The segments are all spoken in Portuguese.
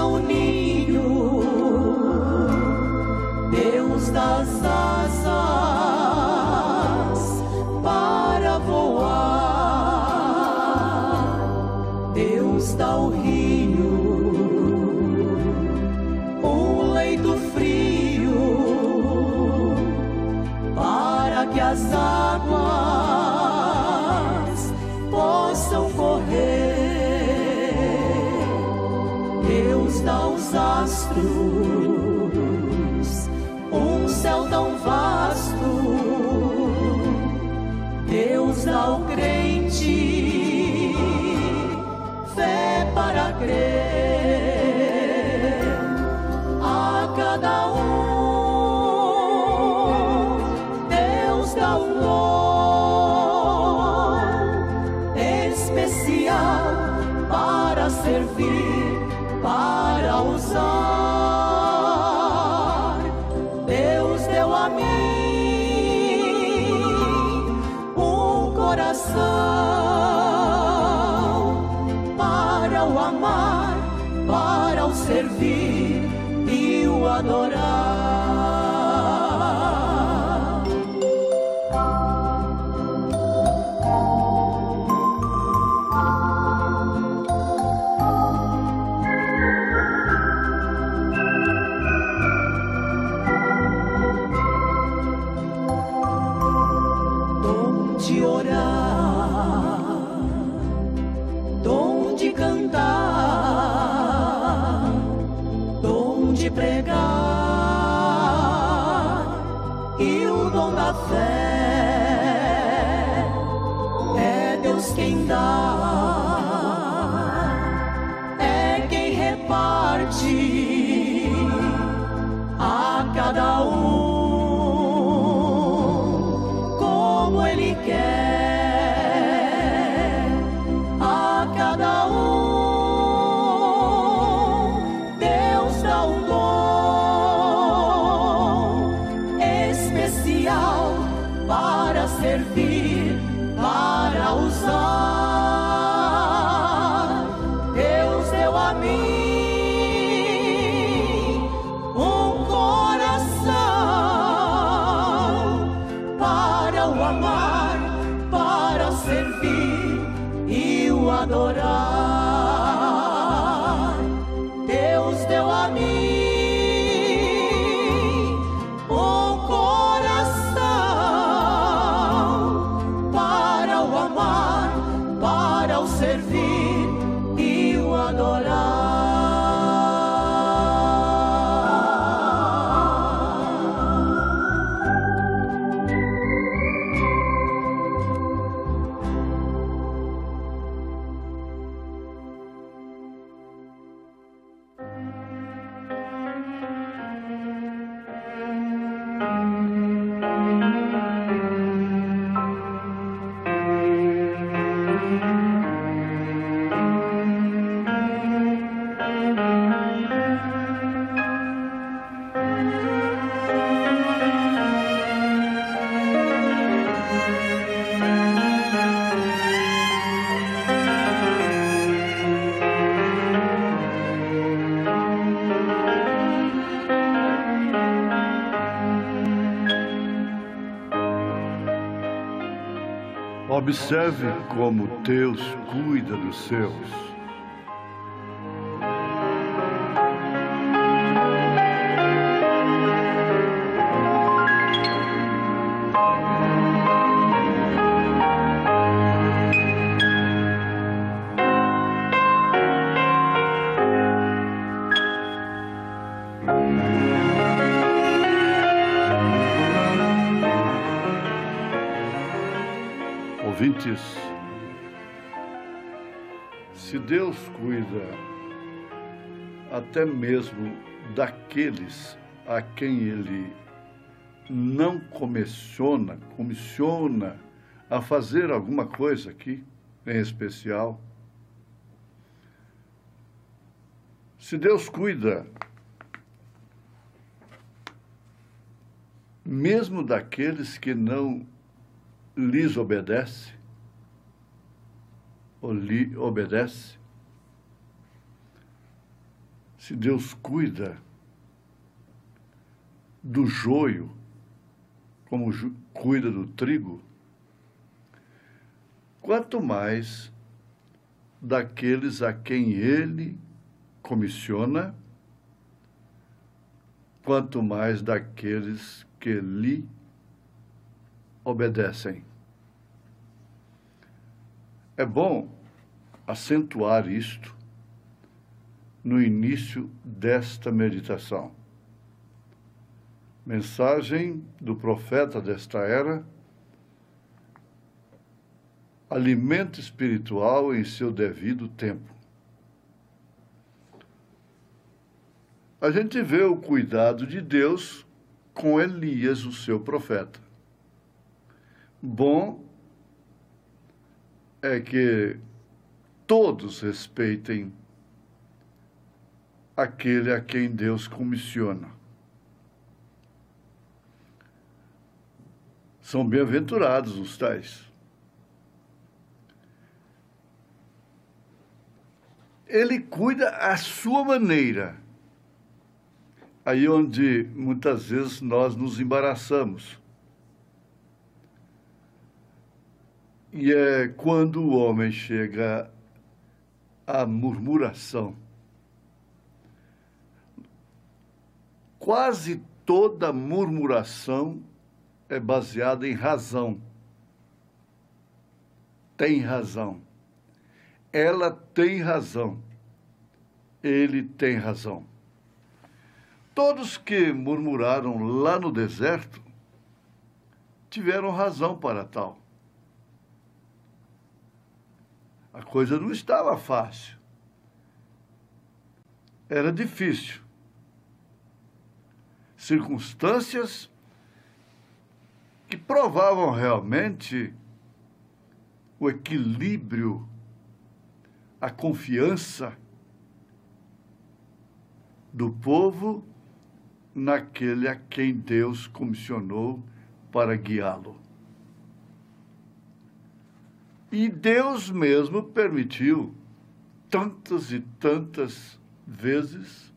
o ninho, Deus das asas para voar, Deus dá o rio, um leito frio, para que as águas possam correr. Deus dá os astros, um céu tão vasto. Deus dá ao crente fé para crer. A cada um Deus dá um dom especial para servir, para usar. Deus deu a mim um coração para o amar, para o servir e o adorar. De orar, dom de cantar, dom de pregar e o dom da fé. É Deus quem dá, é quem reparte a cada um como Ele quer. A cada um Deus dá um dom especial para servir, para usar. Deus deu a mim um coração para o amar, para servir e o adorar. Deus deu a mim um coração para o amar, para o servir e o adorar. Observe como Deus cuida dos seus. Ouvintes, se Deus cuida até mesmo daqueles a quem Ele não comissiona a fazer alguma coisa aqui, em especial, se Deus cuida mesmo daqueles que não lhes obedece, ou lhe obedece, se Deus cuida do joio, como cuida do trigo, quanto mais daqueles a quem ele comissiona, quanto mais daqueles que lhe obedecem. É bom acentuar isto no início desta meditação. Mensagem do profeta desta era: alimento espiritual em seu devido tempo. A gente vê o cuidado de Deus com Elias, o seu profeta. Bom é que todos respeitem aquele a quem Deus comissiona. São bem-aventurados os tais. Ele cuida à sua maneira. Aí onde muitas vezes nós nos embaraçamos. E é quando o homem chega à murmuração. Quase toda murmuração é baseada em razão. Tem razão. Ela tem razão. Ele tem razão. Todos que murmuraram lá no deserto tiveram razão para tal. A coisa não estava fácil. Era difícil. Circunstâncias que provavam realmente o equilíbrio, a confiança do povo naquele a quem Deus comissionou para guiá-lo. E Deus mesmo permitiu tantas e tantas vezes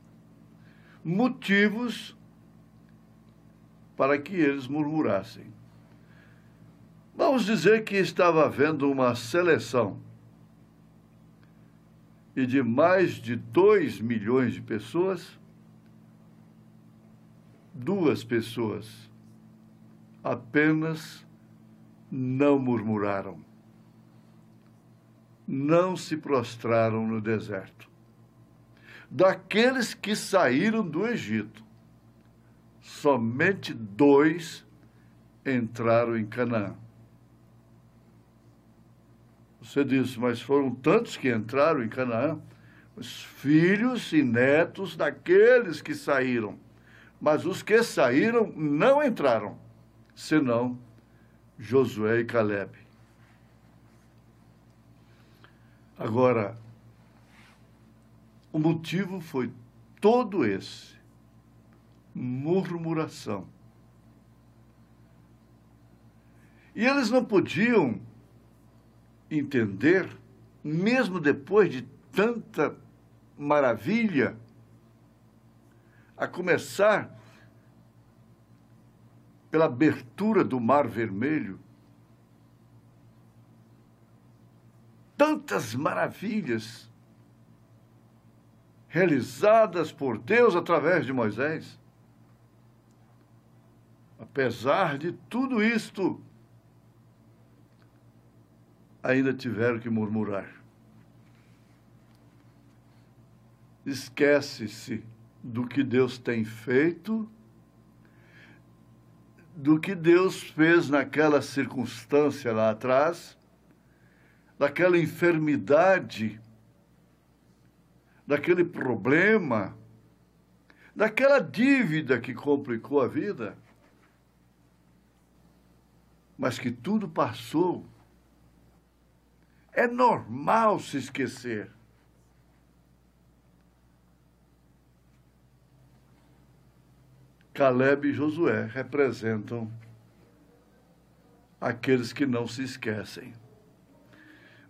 motivos para que eles murmurassem. Vamos dizer que estava havendo uma seleção e de mais de 2 milhões de pessoas, 2 pessoas apenas não murmuraram, não se prostraram no deserto. Daqueles que saíram do Egito, somente 2 entraram em Canaã. Você diz, mas foram tantos que entraram em Canaã? Os filhos e netos daqueles que saíram. Mas os que saíram não entraram, senão Josué e Calebe. Agora, o motivo foi todo esse: murmuração. E eles não podiam entender, mesmo depois de tanta maravilha, a começar pela abertura do Mar Vermelho, tantas maravilhas realizadas por Deus através de Moisés. Apesar de tudo isto, ainda tiveram que murmurar. Esquece-se do que Deus tem feito, do que Deus fez naquela circunstância lá atrás, daquela enfermidade, daquele problema, daquela dívida que complicou a vida, mas que tudo passou. É normal se esquecer. Calebe e Josué representam aqueles que não se esquecem.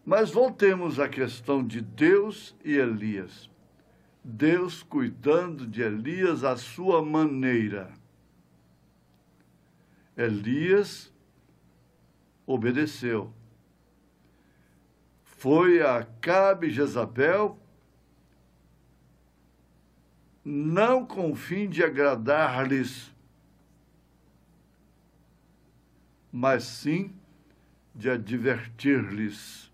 Mas voltemos à questão de Deus e Elias. Deus cuidando de Elias à sua maneira. Elias obedeceu. Foi a Acabe e Jezabel, não com o fim de agradar-lhes, mas sim de advertir-lhes.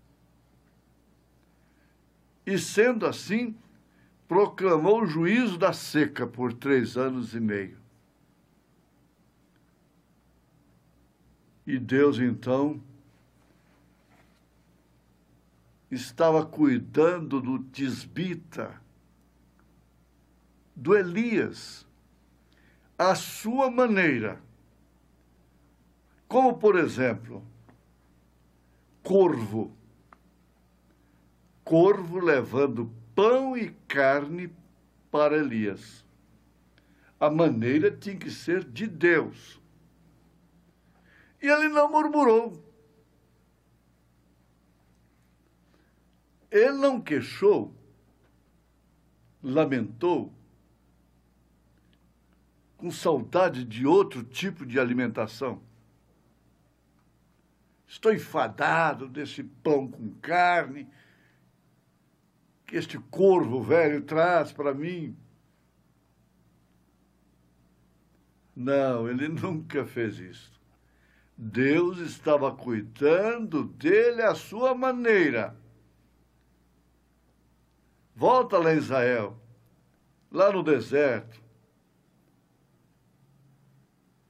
E sendo assim, proclamou o juízo da seca por 3 anos e meio. E Deus, então, estava cuidando do tisbita, do Elias, à sua maneira. Como, por exemplo, corvo levando pão e carne para Elias. A maneira tinha que ser de Deus. E ele não murmurou. Ele não queixou, lamentou, com saudade de outro tipo de alimentação. Estou enfadado desse pão com carne que este corvo velho traz para mim. Não, ele nunca fez isso. Deus estava cuidando dele à sua maneira. Volta lá em Israel, lá no deserto.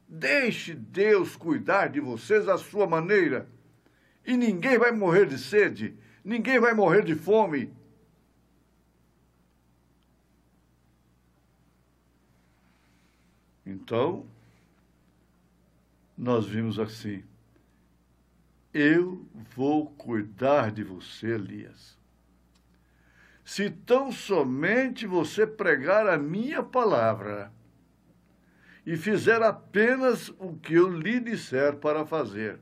Deixe Deus cuidar de vocês à sua maneira. E ninguém vai morrer de sede, ninguém vai morrer de fome. Então, nós vimos assim: eu vou cuidar de você, Elias. Se tão somente você pregar a minha palavra e fizer apenas o que eu lhe disser para fazer,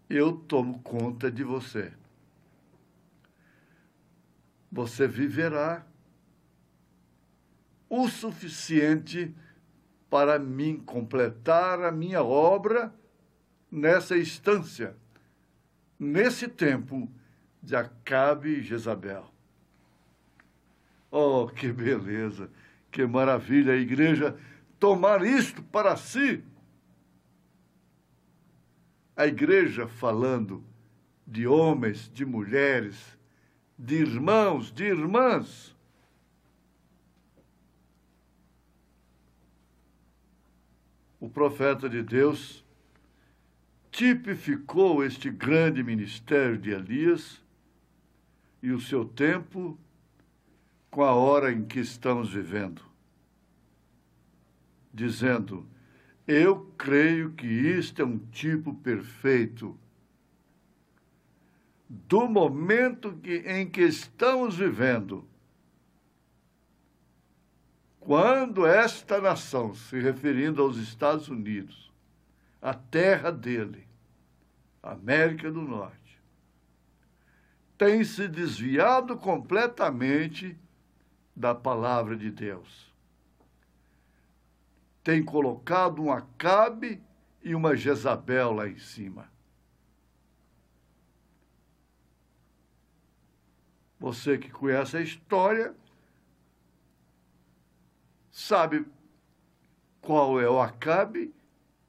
eu tomo conta de você. Você viverá o suficiente para mim completar a minha obra nessa instância, nesse tempo de Acabe e Jezabel. Oh, que beleza, que maravilha a igreja tomar isto para si. A igreja falando de homens, de mulheres, de irmãos, de irmãs. O profeta de Deus tipificou este grande ministério de Elias e o seu tempo com a hora em que estamos vivendo, dizendo: eu creio que isto é um tipo perfeito do momento em que estamos vivendo, quando esta nação, se referindo aos Estados Unidos, a terra dele, América do Norte, tem se desviado completamente da palavra de Deus. Tem colocado um Acabe e uma Jezabel lá em cima. Você que conhece a história sabe qual é o Acabe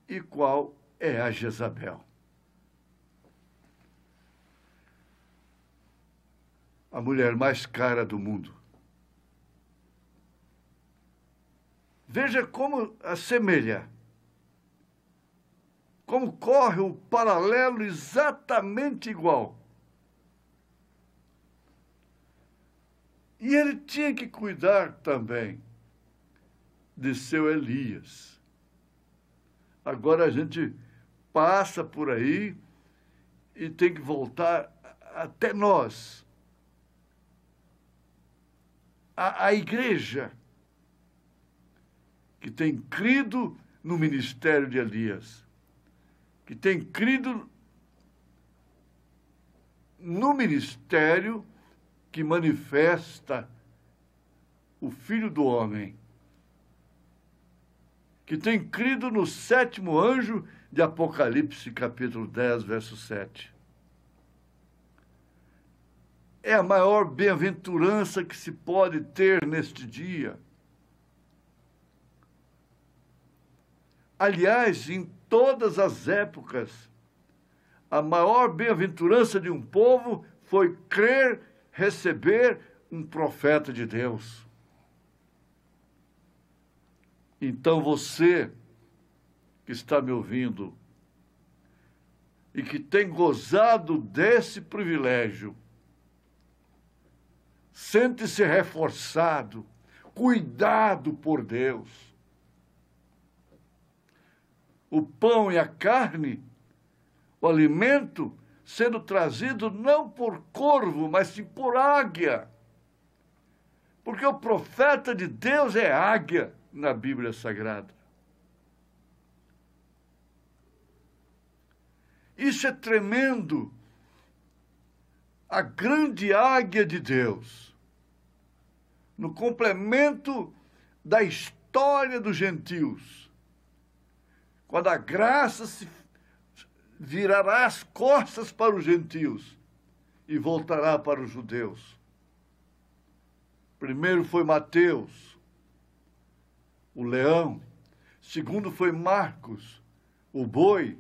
e qual é a Jezabel. A mulher mais cara do mundo. Veja como assemelha, como corre o paralelo exatamente igual. E ele tinha que cuidar também de seu Elias. Agora a gente passa por aí e tem que voltar até nós. A igreja que tem crido no ministério de Elias, que tem crido no ministério que manifesta o Filho do Homem, que tem crido no 7º anjo de Apocalipse, capítulo 10, verso 7. É a maior bem-aventurança que se pode ter neste dia. Aliás, em todas as épocas, a maior bem-aventurança de um povo foi crer, receber um profeta de Deus. Então você que está me ouvindo e que tem gozado desse privilégio, sente-se reforçado, cuidado por Deus. O pão e a carne, o alimento, sendo trazido não por corvo, mas sim por águia. Porque o profeta de Deus é águia na Bíblia Sagrada. Isso é tremendo. A grande águia de Deus, no complemento da história dos gentios, quando a graça se virará as costas para os gentios e voltará para os judeus. Primeiro foi Mateus, o leão. Segundo foi Marcos, o boi.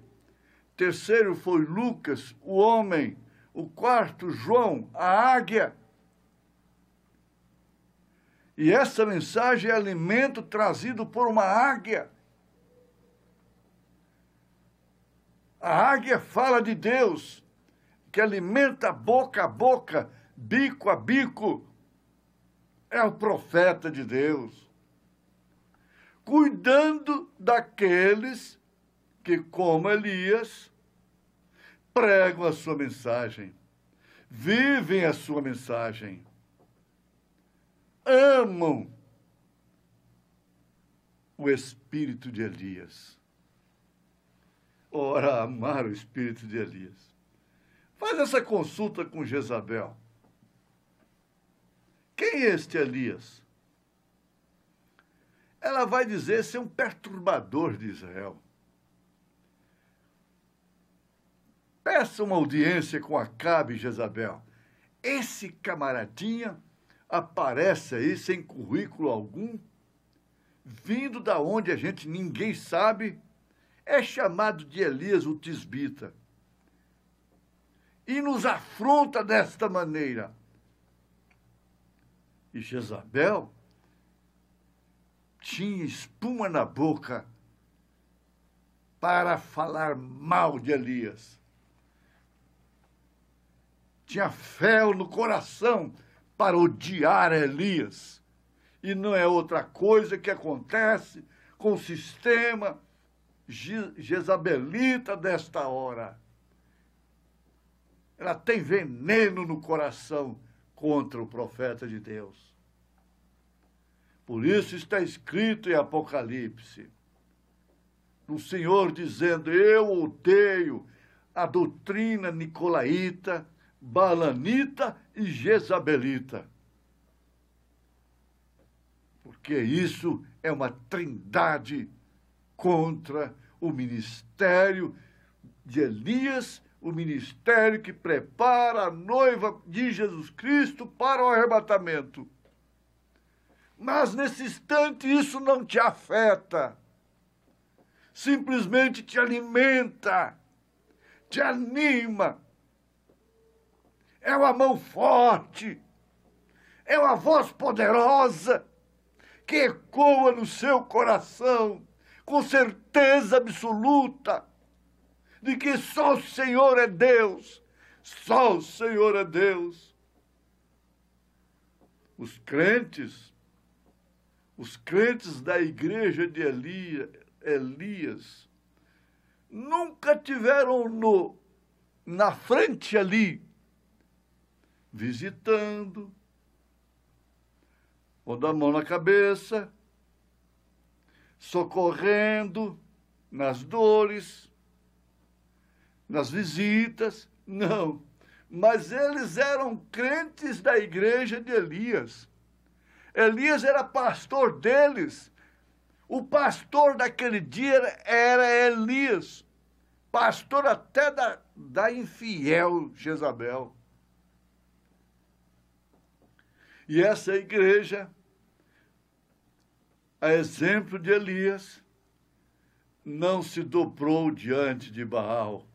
Terceiro foi Lucas, o homem. O quarto, João, a águia. E essa mensagem é alimento trazido por uma águia. A águia fala de Deus, que alimenta boca a boca, bico a bico. É o profeta de Deus, cuidando daqueles que, como Elias, pregam a sua mensagem, vivem a sua mensagem, amam o espírito de Elias. Ora, amar o espírito de Elias. Faz essa consulta com Jezabel. Quem é este Elias? Ela vai dizer ser um perturbador de Israel. Peça uma audiência com Acabe e Jezabel. Esse camaradinha aparece aí sem currículo algum, vindo da onde a gente ninguém sabe, é chamado de Elias o Tisbita. E nos afronta desta maneira. E Jezabel tinha espuma na boca para falar mal de Elias. Tinha fel no coração para odiar Elias. E não é outra coisa que acontece com o sistema jezabelita desta hora. Ela tem veneno no coração contra o profeta de Deus. Por isso está escrito em Apocalipse, o Senhor dizendo: eu odeio a doutrina nicolaíta, balanita e jezabelita. Porque isso é uma trindade contra o ministério de Elias, o ministério que prepara a noiva de Jesus Cristo para o arrebatamento. Mas nesse instante isso não te afeta, simplesmente te alimenta, te anima. É uma mão forte, é uma voz poderosa que ecoa no seu coração com certeza absoluta de que só o Senhor é Deus, só o Senhor é Deus. Os crentes da igreja de Elias nunca tiveram na frente ali, visitando, pondo a mão na cabeça, socorrendo nas dores, nas visitas. Não, mas eles eram crentes da igreja de Elias. Elias era pastor deles. O pastor daquele dia era Elias, pastor até da infiel Jezabel. E essa igreja, a exemplo de Elias, não se dobrou diante de Baal.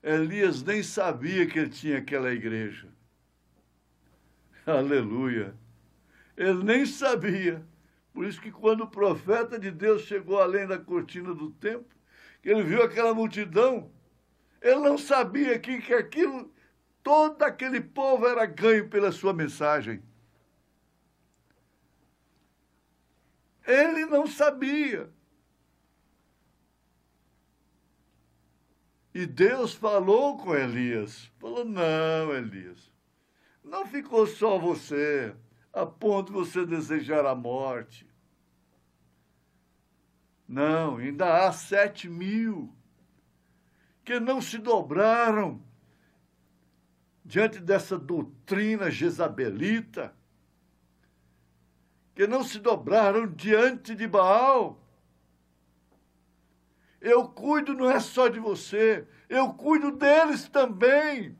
Elias nem sabia que ele tinha aquela igreja. Aleluia! Ele nem sabia. Por isso que quando o profeta de Deus chegou além da cortina do templo, que ele viu aquela multidão, ele não sabia que aquilo, todo aquele povo era ganho pela sua mensagem. Ele não sabia. E Deus falou com Elias. Falou, não, Elias, não ficou só você, a ponto de você desejar a morte. Não, ainda há 7.000 que não se dobraram diante dessa doutrina jezabelita, que não se dobraram diante de Baal. Eu cuido não é só de você, eu cuido deles também.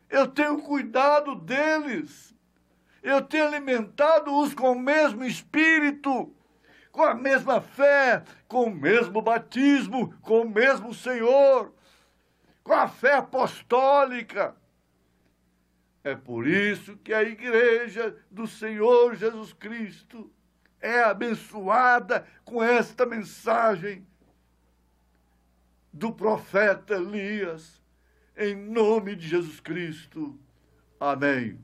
Eu tenho cuidado deles. Eu tenho alimentado-os com o mesmo espírito, com a mesma fé, com o mesmo batismo, com o mesmo Senhor, com a fé apostólica. É por isso que a igreja do Senhor Jesus Cristo é abençoada com esta mensagem do profeta Elias, em nome de Jesus Cristo. Amém.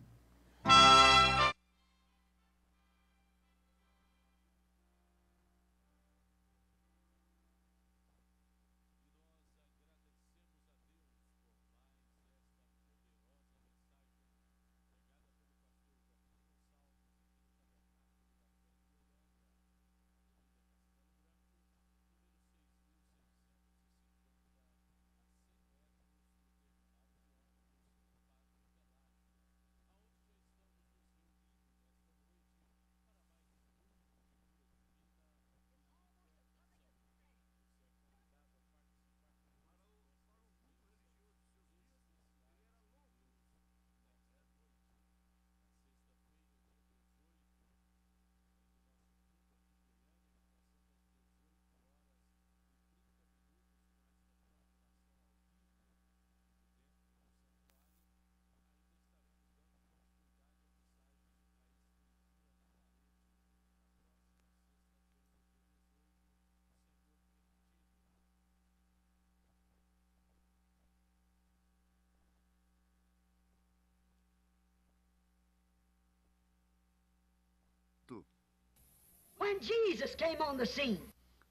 When Jesus came on the scene,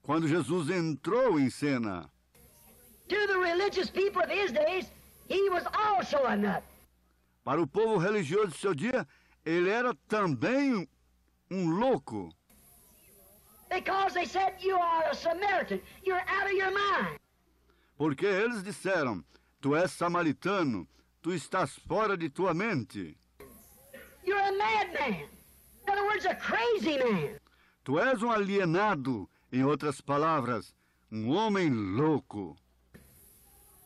Quando Jesus entrou em cena, to the religious people of his days, he was also a nut. para o povo religioso de seu dia, ele era também um louco. Because they said, you are a Samaritan, you're out of your mind. Porque eles disseram, tu és samaritano, tu estás fora de tua mente. You're a madman. In other words, a crazy man. Tu és um alienado, em outras palavras, um homem louco.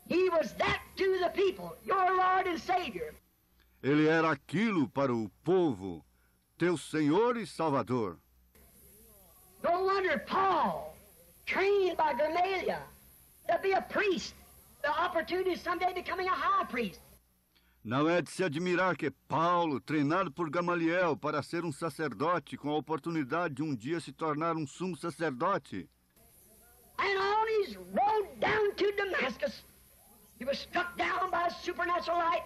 He was that to the people, your Lord and Savior. Ele era aquilo para o povo, teu Senhor e Salvador. No wonder Paul, trained by Gamaliel to be a priest, the opportunity of someday becoming a high priest. Não é de se admirar que Paulo, treinado por Gamaliel para ser um sacerdote, com a oportunidade de um dia se tornar um sumo sacerdote. And on his road down to Damascus, he was struck down by a supernatural light.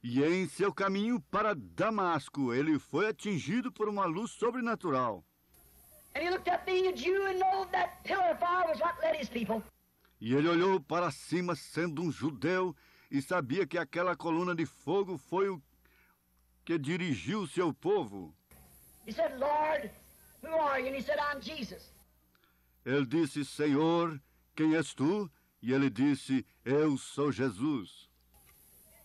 E em seu caminho para Damasco, ele foi atingido por uma luz sobrenatural. And he looked up being a Jew and knew that pillar of fire was what led his people. E ele olhou para cima sendo um judeu e sabia que aquela coluna de fogo foi o que dirigiu o seu povo. He said, Lord, who are you? And he said, I'm Jesus. Ele disse, Senhor, quem és tu? E ele disse, eu sou Jesus.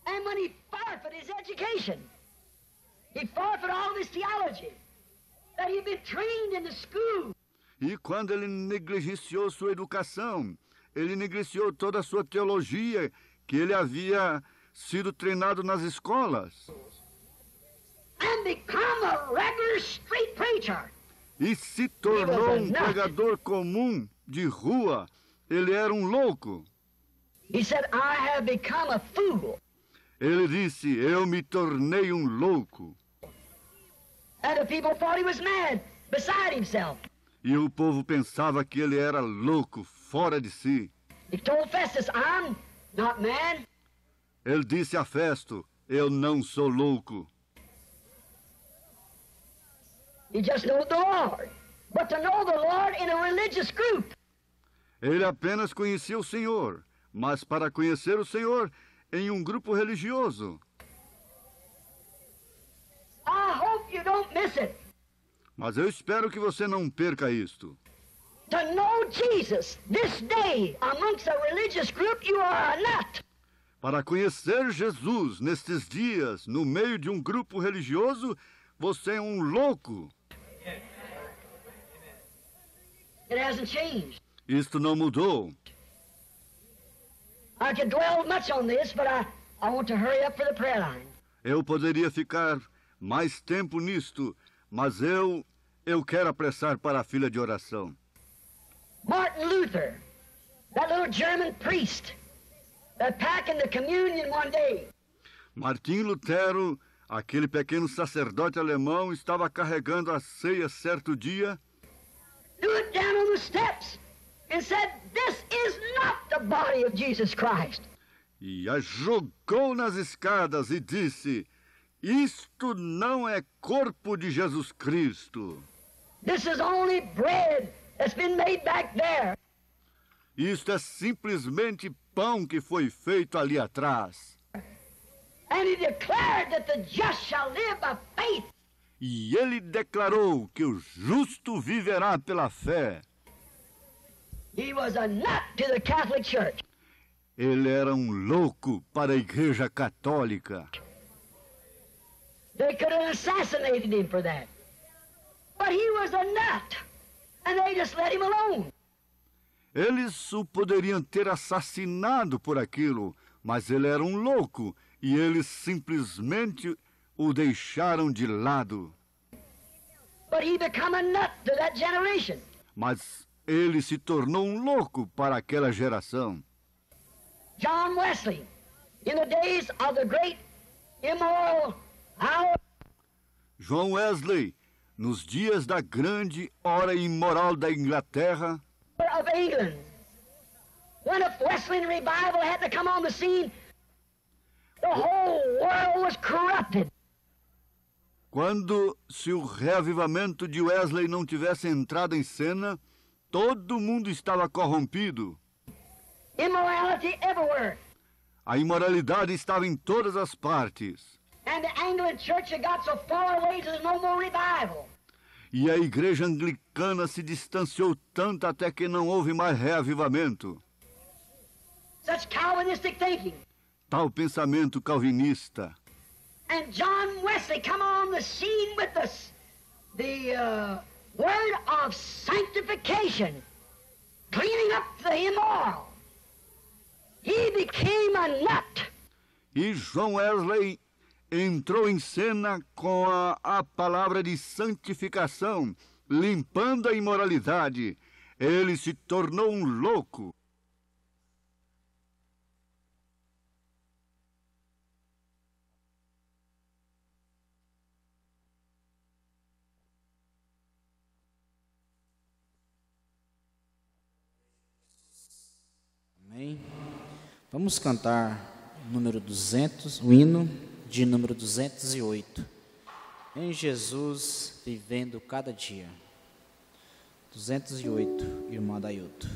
And when he forfeited his education, he forfeited all of his theology that he'd been trained in the school. E quando ele negligenciou sua educação, ele negligenciou toda a sua teologia que ele havia sido treinado nas escolas. And become a regular street preacher. E se tornou um pregador comum de rua. Ele era um louco. He said, I have become a fool. Ele disse, eu me tornei um louco. And the people thought he was mad, beside himself. E o povo pensava que ele era louco, fora de si. He told Festus, I'm not mad. Ele disse a Festo, eu não sou louco. He just knows the Lord. But to know the Lord in a religious group. Ele apenas conhecia o Senhor, mas para conhecer o Senhor em um grupo religioso. I hope you don't miss it. Mas eu espero que você não perca isto. To know Jesus this day amongst a religious group, you are a nut. Para conhecer Jesus nestes dias, no meio de um grupo religioso, você é um louco. It hasn't changed. Isto não mudou. I could dwell much on this, but I want to hurry up for the prayer line. Eu poderia ficar mais tempo nisto, mas eu quero apressar para a fila de oração. Martin Luther, that little German priest, that packing the communion one day. Martim Lutero, aquele pequeno sacerdote alemão, estava carregando a ceia certo dia. Threw it down on the steps and said, this is not the body of Jesus Christ. E a jogou nas escadas e disse, isto não é corpo de Jesus Cristo. This is only bread that's been made back there. Isto é simplesmente pão que foi feito ali atrás. And he declared that the just shall live by faith. E ele declarou que o justo viverá pela fé. He was a nut to the Catholic Church. Ele era um louco para a Igreja Católica. They could have assassinated him for that. But he was a nut, and they just let him alone. Eles o poderiam ter assassinado por aquilo, mas ele era um louco e eles simplesmente o deixaram de lado. But he became a nut to that generation. Mas ele se tornou um louco para aquela geração. John Wesley, in the days of the great immoral hour. João Wesley, nos dias da grande hora imoral da Inglaterra, Of England. When a Wesleyan revival had to come on the scene, the whole world was corrupted. quando, se o reavivamento de Wesley não tivesse entrado em cena, todo mundo estava corrompido. Immorality everywhere. A imoralidade estava em todas as partes. And the Anglican Church had got so far away there's no more revival. E a igreja anglicana se distanciou tanto até que não houve mais reavivamento. Such Calvinistic thinking. Tal pensamento calvinista. And John Wesley come on the scene with the word of sanctification, cleaning up the immoral. He became a nut. E João Wesley entrou em cena com a palavra de santificação, limpando a imoralidade. Ele se tornou um louco. Amém. Vamos cantar o número 200, o hino de número 208. Em Jesus, vivendo cada dia. 208, irmã Dailton.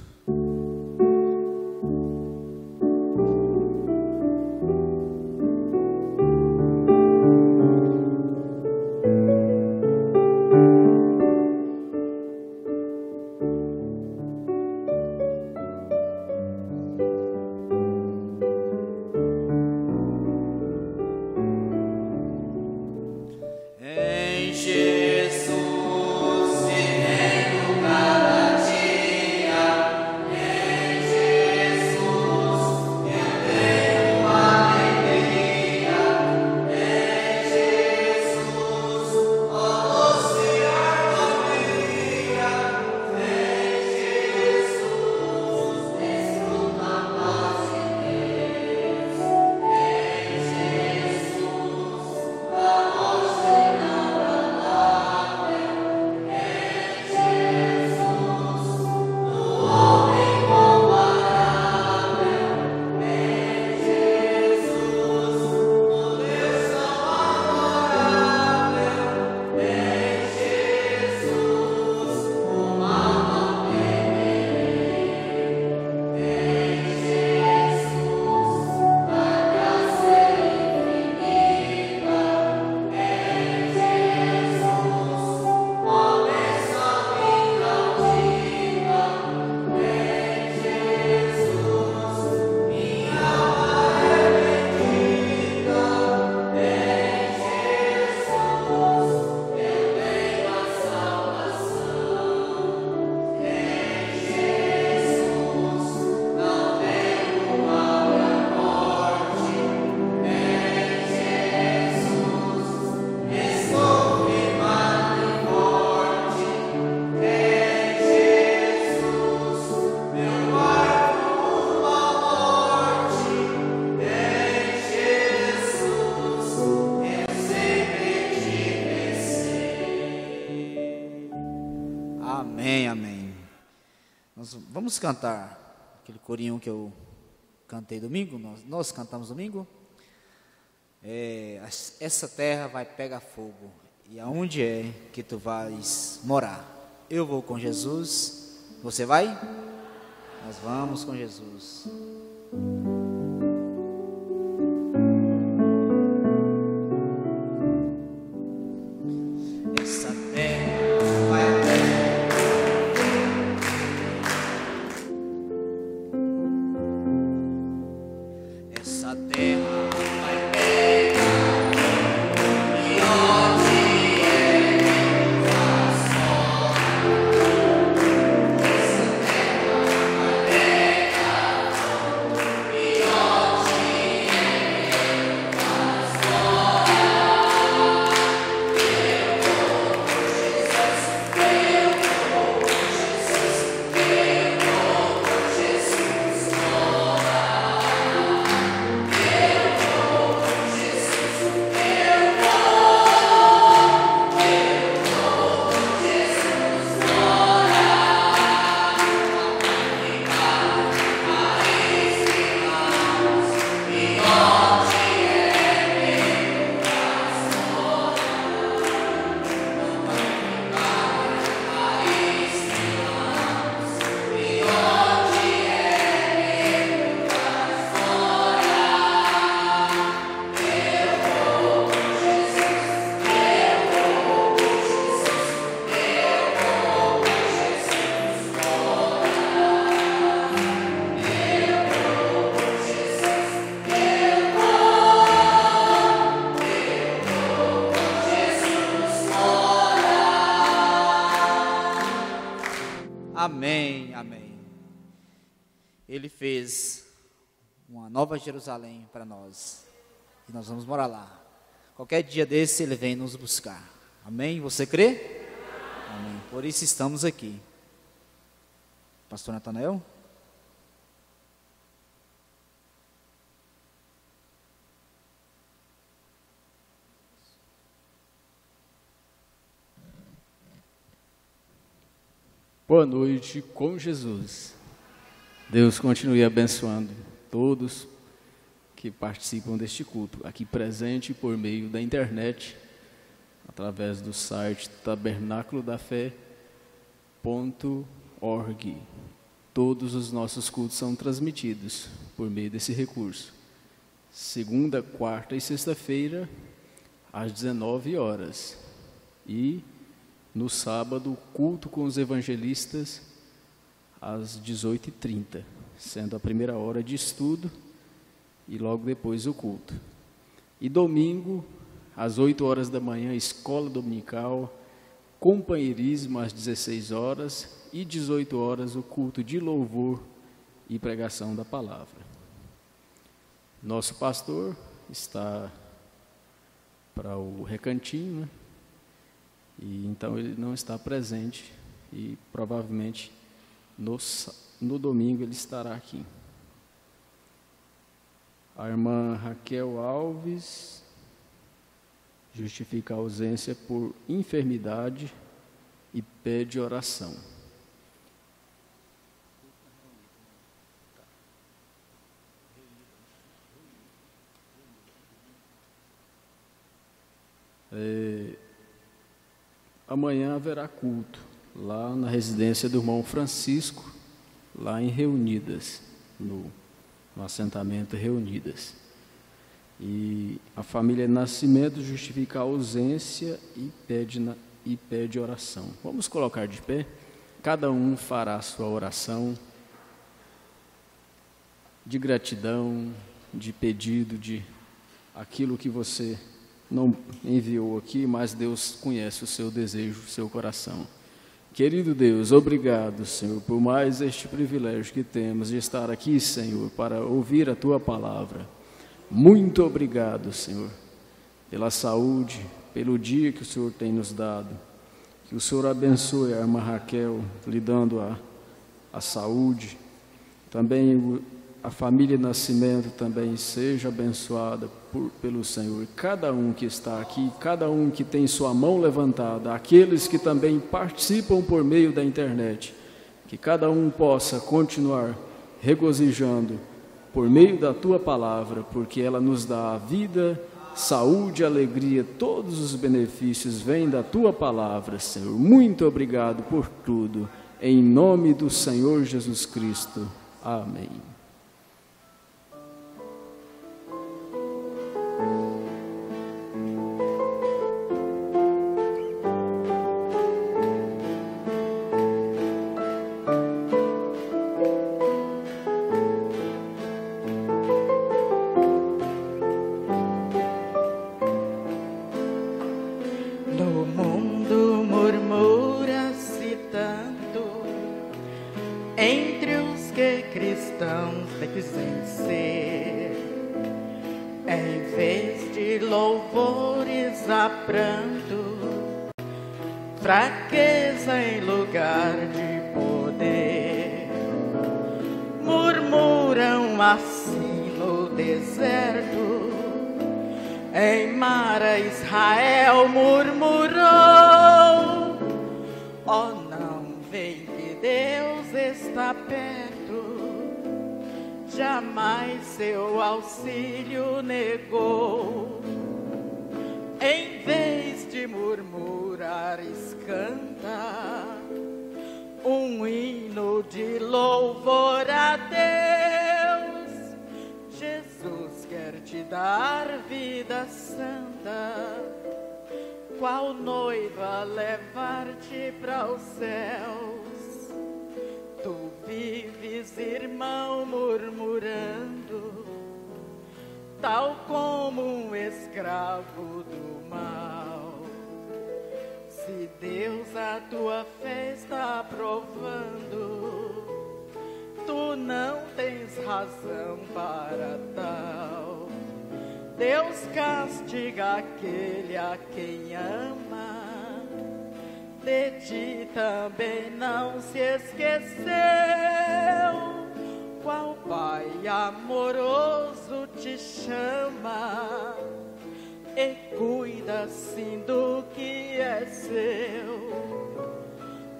Amém, amém. Nós vamos cantar aquele corinho que eu cantei domingo, nós cantamos domingo. Essa terra vai pegar fogo, e aonde é que tu vais morar? Eu vou com Jesus, você vai? Nós vamos com Jesus. Essa terra vai essa terra vai pegar, e onde é que faz sol? Essa terra vai pegar, e onde é que faz sol? Amém, amém. Ele fez uma nova Jerusalém para nós, e nós vamos morar lá. Qualquer dia desse ele vem nos buscar. Amém? Você crê? Amém. Por isso estamos aqui. Pastor Natanael? Boa noite com Jesus. Deus continue abençoando todos que participam deste culto, aqui presente por meio da internet, através do site tabernaculodafé.org. Todos os nossos cultos são transmitidos por meio desse recurso. Segunda, quarta e sexta-feira, às 19 horas. E no sábado, culto com os evangelistas, às 18h30, sendo a primeira hora de estudo e logo depois o culto. E domingo, às 8 horas da manhã, escola dominical, companheirismo às 16 horas e 18 horas o culto de louvor e pregação da palavra. Nosso pastor está para o recantinho, né? E então ele não está presente e provavelmente no domingo ele estará aqui. A irmã Raquel Alves justifica a ausência por enfermidade e pede oração. Amanhã haverá culto, lá na residência do irmão Francisco, lá em Reunidas, no assentamento Reunidas. E a família Nascimento justifica a ausência e pede oração. Vamos colocar de pé, cada um fará a sua oração de gratidão, de pedido, de aquilo que você não enviou aqui, mas Deus conhece o seu desejo, o seu coração. Querido Deus, obrigado, Senhor, por mais este privilégio que temos de estar aqui, Senhor, para ouvir a Tua palavra. Muito obrigado, Senhor, pela saúde, pelo dia que o Senhor tem nos dado. Que o Senhor abençoe a irmã Raquel, lhe dando a saúde. Também a família Nascimento também seja abençoada pelo Senhor. Cada um que está aqui, cada um que tem sua mão levantada, aqueles que também participam por meio da internet, que cada um possa continuar regozijando por meio da Tua palavra, porque ela nos dá a vida, saúde, alegria, todos os benefícios vêm da Tua palavra, Senhor. Muito obrigado por tudo, em nome do Senhor Jesus Cristo. Amém. Fraqueza em lugar de poder, murmuram assim no deserto. Em Mara Israel murmurou: oh, não vem que Deus está perto. Jamais seu auxílio negou. Em vez de murmurares, canta um hino de louvor a Deus. Jesus quer te dar vida santa, qual noiva levar-te para os céus. Tu vives, irmão, murmurando, tal como um escravo do mal. Se Deus a tua fé está provando, tu não tens razão para tal. Deus castiga aquele a quem ama, de ti também não se esqueceu. Qual Pai amoroso te chama e cuida sim do que é seu.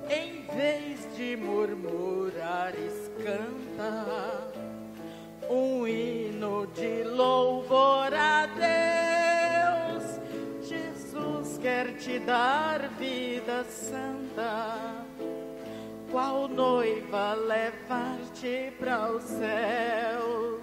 Em vez de murmurares, canta um hino de louvor a Deus. Jesus quer te dar vida santa, qual noiva levar-te para os céus.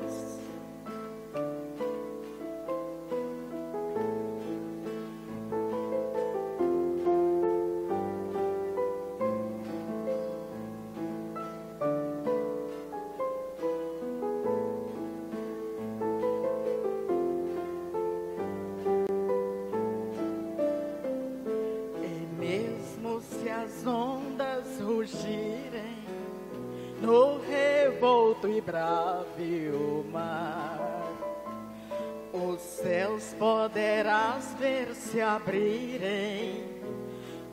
Rugirem no revolto e brave o mar, os céus poderás ver se abrirem,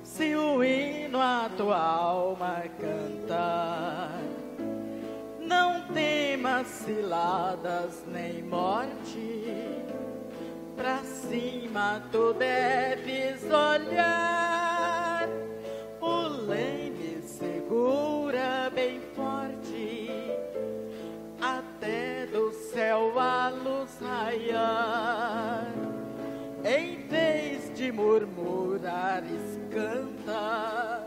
se o hino a tua alma cantar. Não temas ciladas nem morte, pra cima tu deves olhar. O leme segura bem forte, até do céu a luz raiar. Em vez de murmurares, canta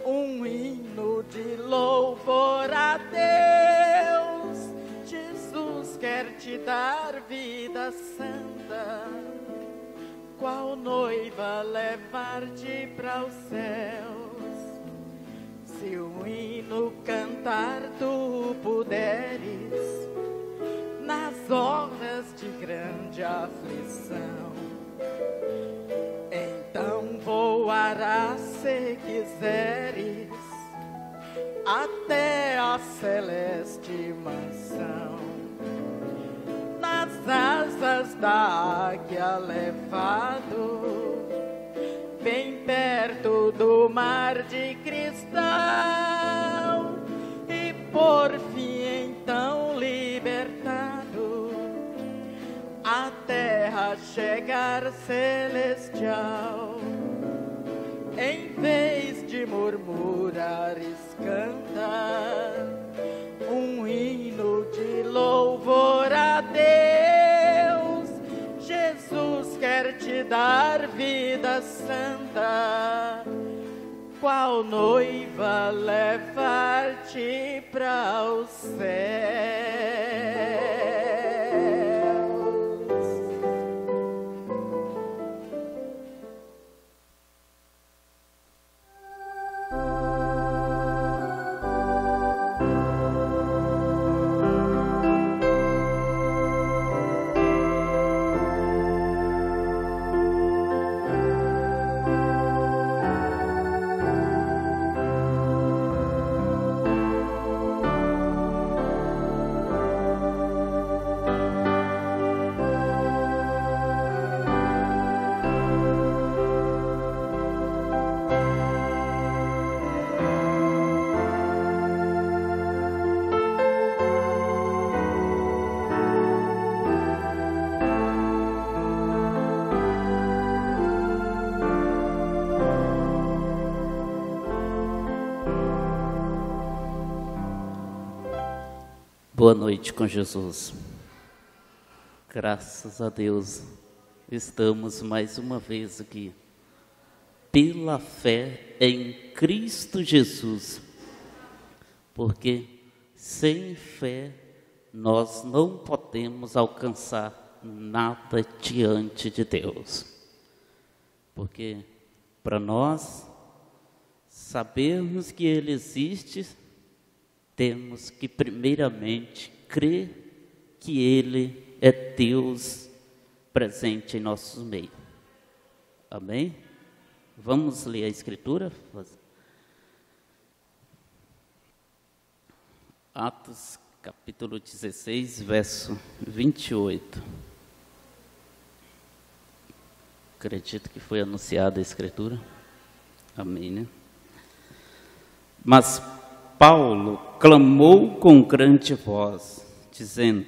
um hino de louvor a Deus. Jesus quer te dar vida santa, qual noiva levar-te para os céus. Se um hino cantar tu puderes, nas horas de grande aflição, então voarás se quiseres até a celeste mansão. Nas asas da águia levado, bem perto do mar de cristal, e por fim então livre chegar celestial, em vez de murmurares, canta um hino de louvor a Deus. Jesus quer te dar vida santa, qual noiva levar-te para o céu. Boa noite com Jesus. Graças a Deus, estamos mais uma vez aqui, pela fé em Cristo Jesus, porque sem fé nós não podemos alcançar nada diante de Deus, porque para nós sabermos que Ele existe, temos que primeiramente crer que Ele é Deus presente em nossos meios. Amém? Vamos ler a Escritura? Atos capítulo 16, verso 28. Acredito que foi anunciada a Escritura. Amém, né? Mas Paulo clamou com grande voz, dizendo: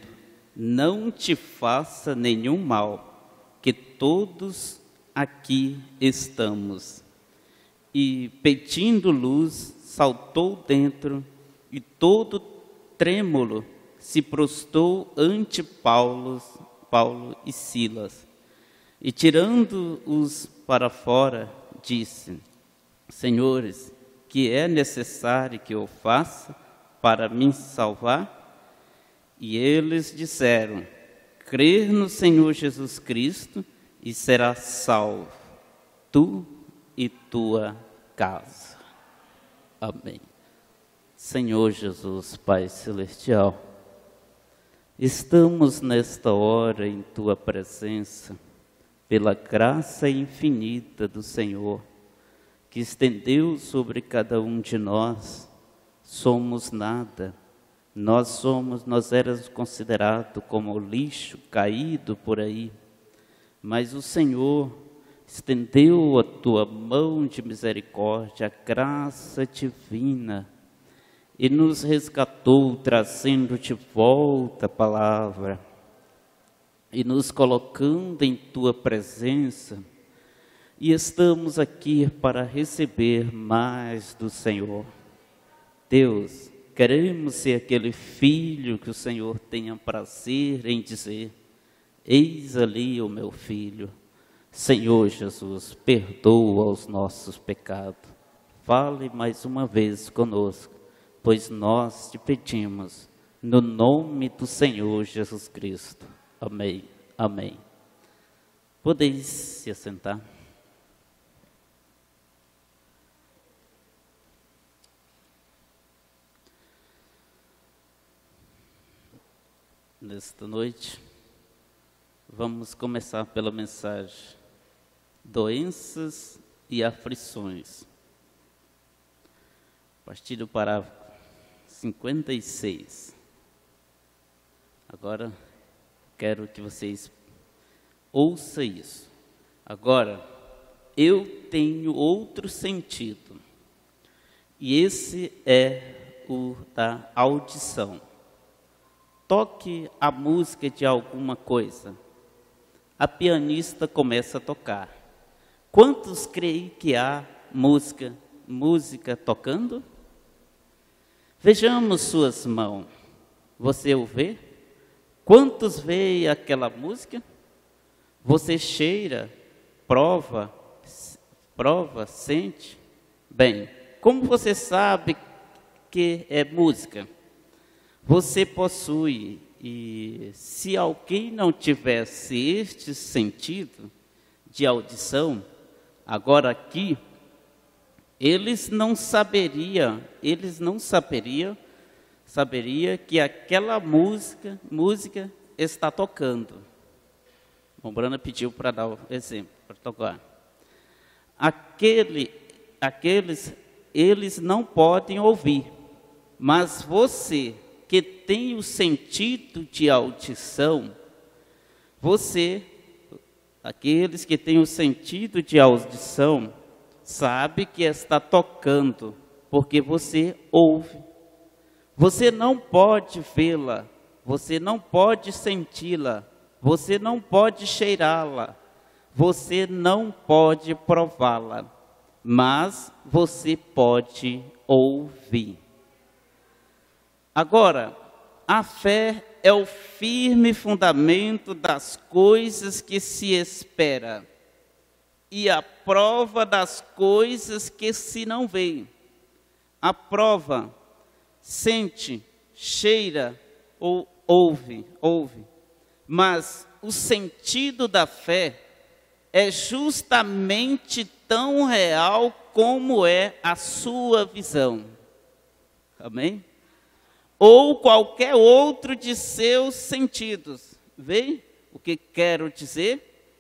não te faça nenhum mal, que todos aqui estamos. E, pedindo luz, saltou dentro e todo trêmulo se prostrou ante Paulo e Silas. E, tirando-os para fora, disse: senhores, que é necessário que eu faça para me salvar? E eles disseram: crer no Senhor Jesus Cristo e serás salvo, tu e tua casa. Amém. Senhor Jesus, Pai Celestial, estamos nesta hora em tua presença, pela graça infinita do Senhor, que estendeu sobre cada um de nós. Somos nada, nós éramos considerados como lixo caído por aí, mas o Senhor estendeu a tua mão de misericórdia, a graça divina, e nos resgatou, trazendo de volta a palavra, e nos colocando em tua presença. E estamos aqui para receber mais do Senhor. Deus, queremos ser aquele filho que o Senhor tenha prazer em dizer: eis ali o meu filho. Senhor Jesus, perdoa os nossos pecados. Fale mais uma vez conosco, pois nós te pedimos, no nome do Senhor Jesus Cristo. Amém. Amém. Podeis se assentar. Nesta noite, vamos começar pela mensagem: doenças e aflições. A partir do parágrafo 56. Agora, quero que vocês ouçam isso. Agora, eu tenho outro sentido, e esse é o da audição. Toque a música de alguma coisa. a pianista começa a tocar. Quantos creem que há música tocando? Vejamos suas mãos. Você o vê? Quantos veem aquela música? Você cheira, prova, sente? Bem, como você sabe que é música? Você possui, e se alguém não tivesse este sentido de audição, agora aqui, eles não saberiam que aquela música está tocando. O Brana pediu para dar o exemplo, para tocar. Eles não podem ouvir, mas você que tem o sentido de audição, aqueles que têm o sentido de audição, sabe que está tocando, porque você ouve. Você não pode vê-la, você não pode senti-la, você não pode cheirá-la, você não pode prová-la, mas você pode ouvir. Agora, a fé é o firme fundamento das coisas que se espera e a prova das coisas que se não vê. A prova, sente, cheira ou ouve, mas o sentido da fé é justamente tão real como é a sua visão. Amém? Ou qualquer outro de seus sentidos. Vê o que quero dizer?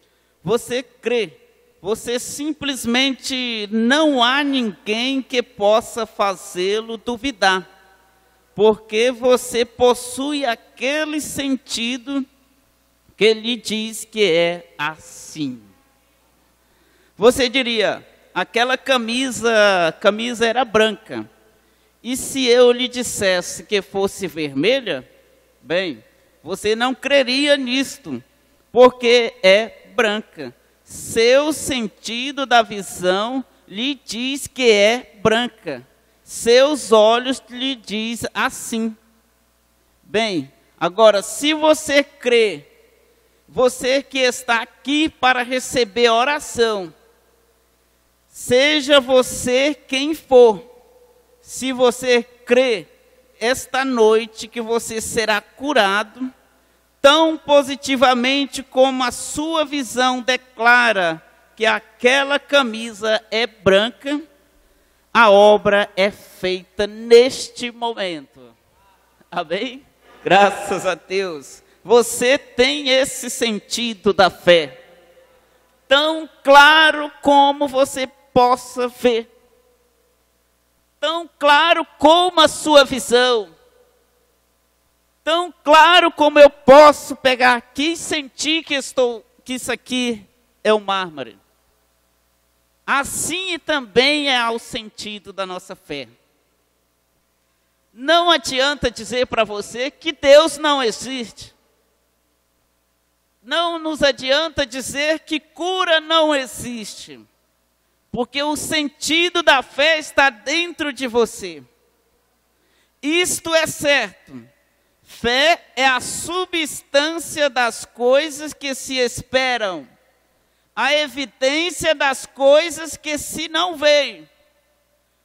Você crê, você simplesmente não há ninguém que possa fazê-lo duvidar, porque você possui aquele sentido que lhe diz que é assim. Você diria, aquela camisa era branca. E se eu lhe dissesse que fosse vermelha, bem, você não creria nisto, porque é branca. Seu sentido da visão lhe diz que é branca. Seus olhos lhe diz assim. Bem, agora, se você crê, você que está aqui para receber oração, seja você quem for, se você crê esta noite que você será curado, tão positivamente como a sua visão declara que aquela camisa é branca, a obra é feita neste momento. Amém? Graças a Deus. Você tem esse sentido da fé, tão claro como você possa ver. Tão claro como a sua visão, tão claro como eu posso pegar aqui e sentir que isso aqui é o mármore. Assim também é o sentido da nossa fé. Não adianta dizer para você que Deus não existe. Não nos adianta dizer que cura não existe. Porque o sentido da fé está dentro de você. Isto é certo. Fé é a substância das coisas que se esperam, a evidência das coisas que se não veem.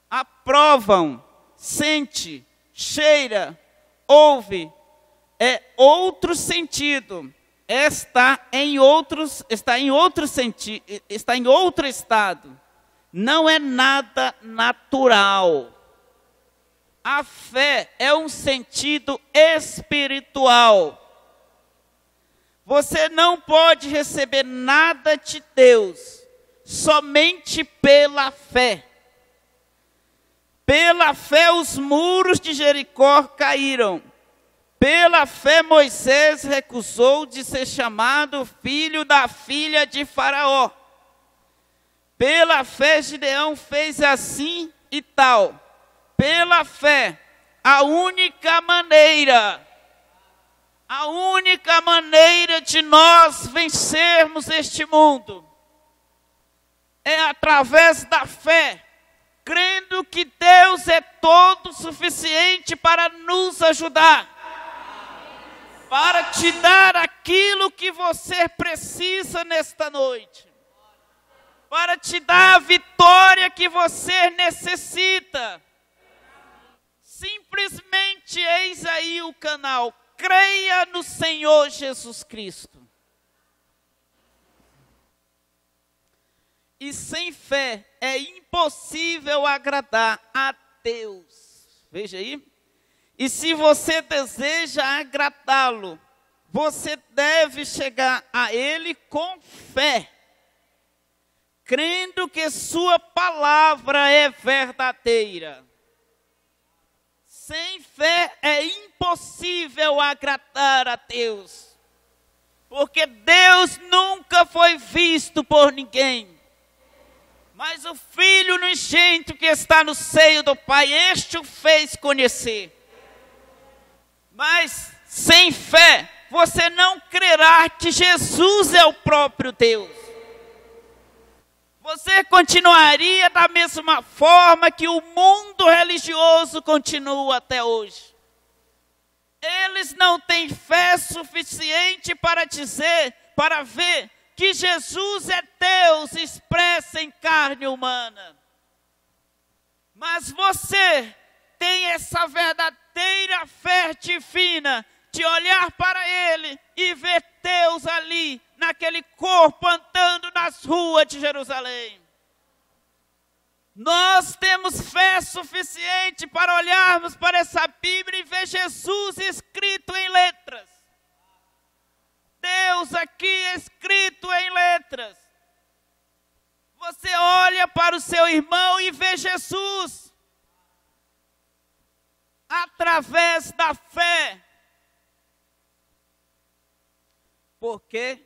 Aprovam, sente, cheira, ouve. É outro sentido. Está em outro estado. Não é nada natural. A fé é um sentido espiritual. Você não pode receber nada de Deus somente pela fé. Pela fé os muros de Jericó caíram. Pela fé Moisés recusou de ser chamado filho da filha de Faraó. Pela fé Gideão fez assim e tal. Pela fé, a única maneira A única maneira de nós vencermos este mundo é através da fé, crendo que Deus é todo suficiente para nos ajudar, para te dar aquilo que você precisa nesta noite, para te dar a vitória que você necessita. Simplesmente eis aí o canal. Creia no Senhor Jesus Cristo. E sem fé é impossível agradar a Deus. Veja aí. E se você deseja agradá-lo, você deve chegar a Ele com fé, crendo que sua palavra é verdadeira. Sem fé é impossível agradar a Deus, porque Deus nunca foi visto por ninguém. Mas o Filho unigênito que está no seio do Pai, este o fez conhecer. Mas sem fé, você não crerá que Jesus é o próprio Deus. Você continuaria da mesma forma que o mundo religioso continua até hoje. Eles não têm fé suficiente para dizer, para ver que Jesus é Deus expresso em carne humana. Mas você tem essa verdadeira fé divina de olhar para Ele e ver Deus ali, naquele corpo andando nas ruas de Jerusalém. Nós temos fé suficiente para olharmos para essa Bíblia e ver Jesus escrito em letras. Deus aqui escrito em letras. Você olha para o seu irmão e vê Jesus através da fé. Por quê?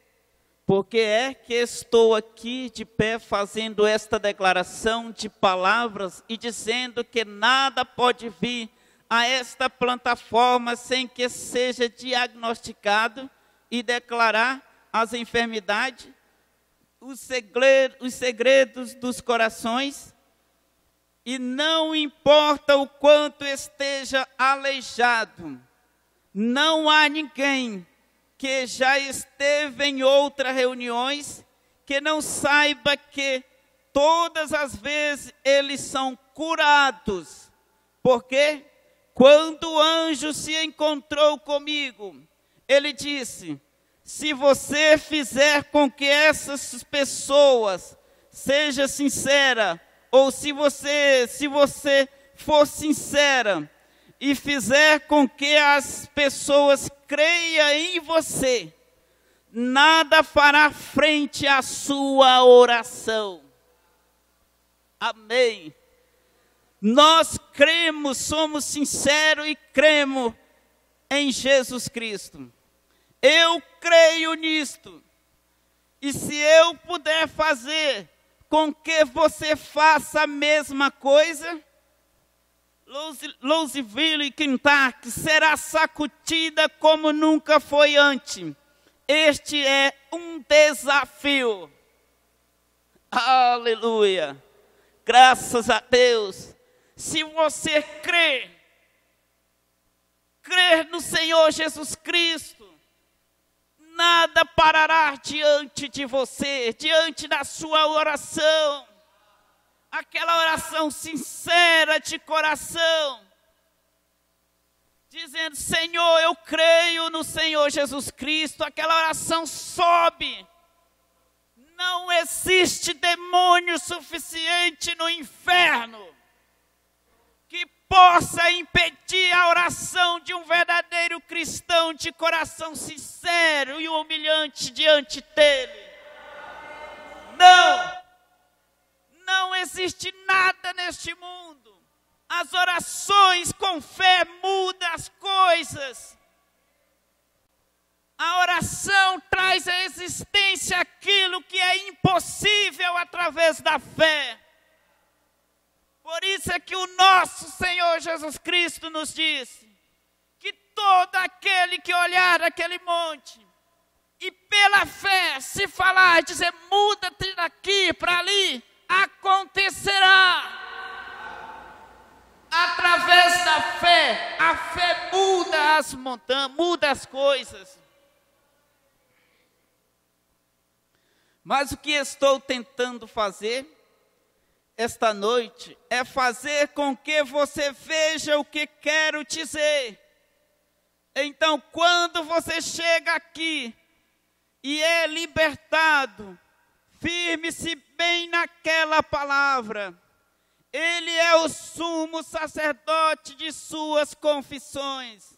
Porque é que estou aqui de pé fazendo esta declaração de palavras e dizendo que nada pode vir a esta plataforma sem que seja diagnosticado e declarar as enfermidades, os segredos dos corações, e não importa o quanto esteja aleijado, não há ninguém que já esteve em outras reuniões que não saiba que todas as vezes eles são curados, porque quando o anjo se encontrou comigo, ele disse: se você fizer com que essas pessoas seja sincera, ou se você for sincera e fizer com que as pessoas creiam em você, nada fará frente à sua oração. Amém. Nós cremos, somos sinceros e cremos em Jesus Cristo. Eu creio nisto. E se eu puder fazer com que você faça a mesma coisa, Louisville e Kentucky será sacudida como nunca foi antes. Este é um desafio. Aleluia. Graças a Deus. Se você crer no Senhor Jesus Cristo, nada parará diante de você, diante da sua oração. Aquela oração sincera de coração, dizendo: Senhor, eu creio no Senhor Jesus Cristo. Aquela oração sobe. Não existe demônio suficiente no inferno que possa impedir a oração de um verdadeiro cristão de coração sincero e humilhante diante dele. Não existe nada neste mundo. As orações com fé mudam as coisas. A oração traz à existência aquilo que é impossível através da fé. Por isso é que o nosso Senhor Jesus Cristo nos disse: que todo aquele que olhar aquele monte e pela fé se falar, dizer, muda-te daqui para ali, acontecerá. Através da fé, a fé muda as montanhas, muda as coisas. Mas o que estou tentando fazer esta noite é fazer com que você veja o que quero dizer. Então, quando você chega aqui e é libertado, firme-se bem naquela palavra. Ele é o sumo sacerdote de suas confissões.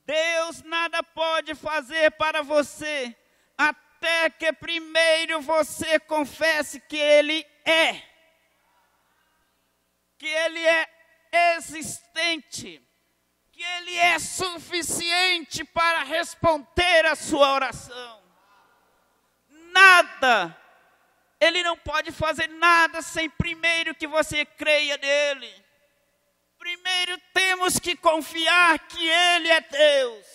Deus nada pode fazer para você até que primeiro você confesse que Ele é. Que Ele é existente. Que Ele é suficiente para responder a sua oração. Nada. Ele não pode fazer nada sem primeiro que você creia nele. Primeiro temos que confiar que Ele é Deus.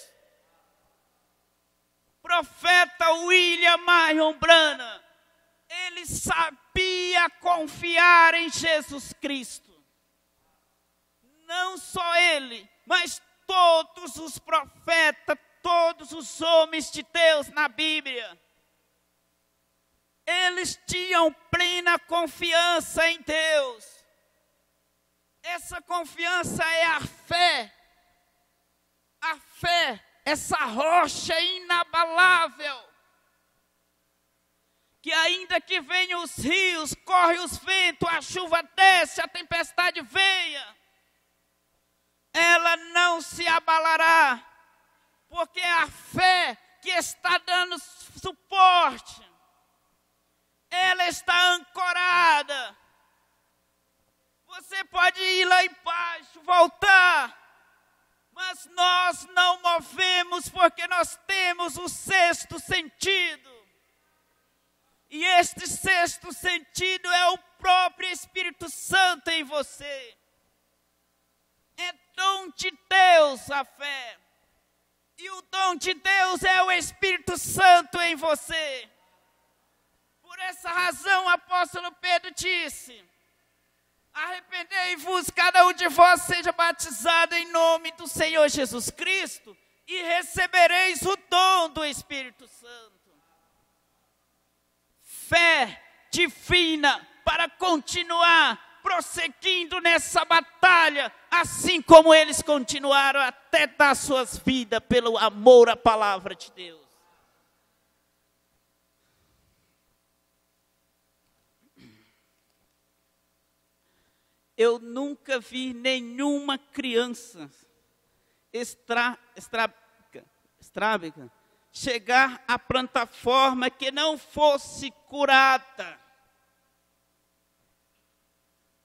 Profeta William Marion Branham, ele sabia confiar em Jesus Cristo. Não só ele, mas todos os profetas, todos os homens de Deus na Bíblia. Eles tinham plena confiança em Deus. Essa confiança é a fé. A fé, essa rocha inabalável. Que ainda que venham os rios, correm os ventos, a chuva desce, a tempestade venha, ela não se abalará. Porque é a fé que está dando suporte. Ela está ancorada. Você pode ir lá embaixo, voltar. Mas nós não movemos porque nós temos o sexto sentido. E este sexto sentido é o próprio Espírito Santo em você. É dom de Deus a fé. E o dom de Deus é o Espírito Santo em você. Por essa razão o apóstolo Pedro disse: arrependei-vos, cada um de vós seja batizado em nome do Senhor Jesus Cristo e recebereis o dom do Espírito Santo. Fé divina para continuar prosseguindo nessa batalha, assim como eles continuaram até dar suas vidas pelo amor à palavra de Deus. Eu nunca vi nenhuma criança estrábica chegar à plataforma que não fosse curada.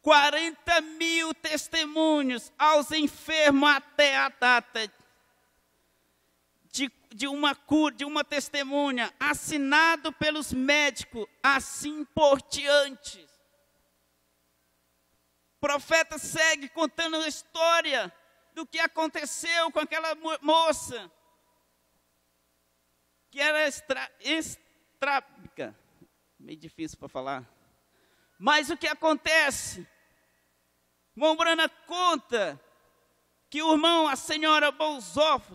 40 mil testemunhos aos enfermos até a data de uma cura, de uma testemunha, assinado pelos médicos, assim por diante. O profeta segue contando a história do que aconteceu com aquela moça, que era estrábica, meio difícil para falar. Mas o que acontece? O Branham conta que o irmão, a senhora Bolsoff,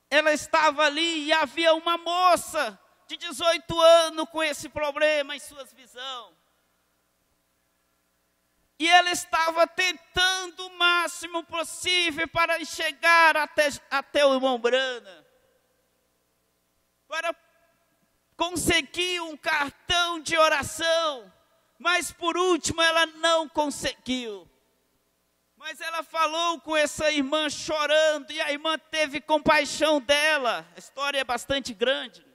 ela estava ali e havia uma moça de 18 anos com esse problema em suas visões. E ela estava tentando o máximo possível para chegar até o irmão Branham, para conseguir um cartão de oração, mas por último ela não conseguiu. Mas ela falou com essa irmã chorando, e a irmã teve compaixão dela. A história é bastante grande.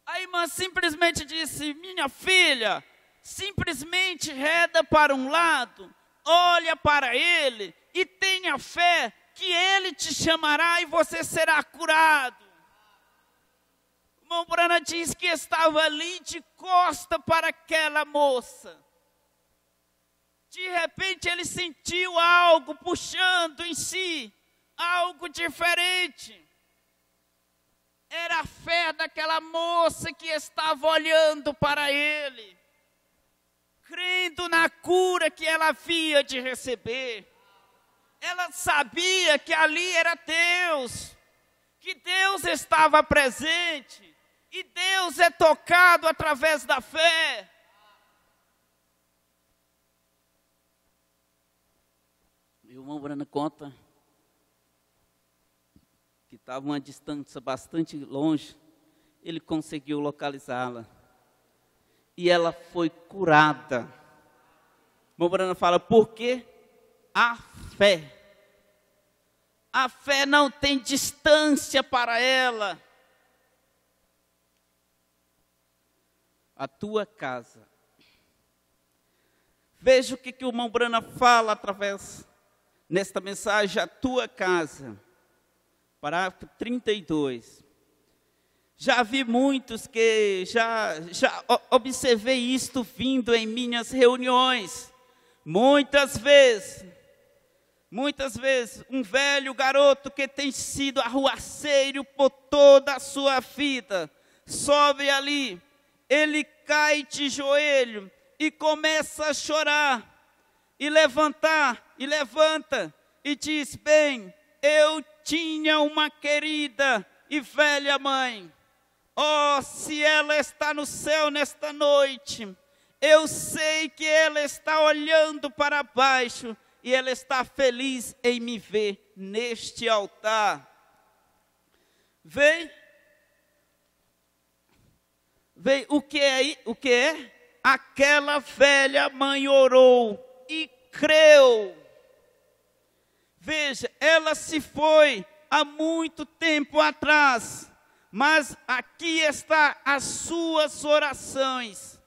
A irmã simplesmente disse: minha filha, simplesmente reda para um lado, olha para ele e tenha fé que ele te chamará e você será curado. O irmão Branham diz que estava ali de costa para aquela moça. De repente ele sentiu algo puxando em si, algo diferente. Era a fé daquela moça que estava olhando para ele, crendo na cura que ela havia de receber. Ela sabia que ali era Deus, que Deus estava presente, e Deus é tocado através da fé. O irmão Brana conta que estava uma distância bastante longe, ele conseguiu localizá-la. E ela foi curada. O irmão Brana fala, porque a fé. A fé não tem distância para ela. A tua casa. Veja o que o irmão Brana fala através nesta mensagem, a tua casa. Parágrafo 32. Já vi muitos que já observei isto vindo em minhas reuniões. Muitas vezes, um velho garoto que tem sido arruaceiro por toda a sua vida, sobe ali, ele cai de joelho e começa a chorar, e levanta, e diz, bem, eu tinha uma querida e velha mãe. Oh, se ela está no céu nesta noite, eu sei que ela está olhando para baixo e ela está feliz em me ver neste altar. Vem o que é? Aquela velha mãe orou e creu. Veja, ela se foi há muito tempo atrás, mas aqui está as suas orações,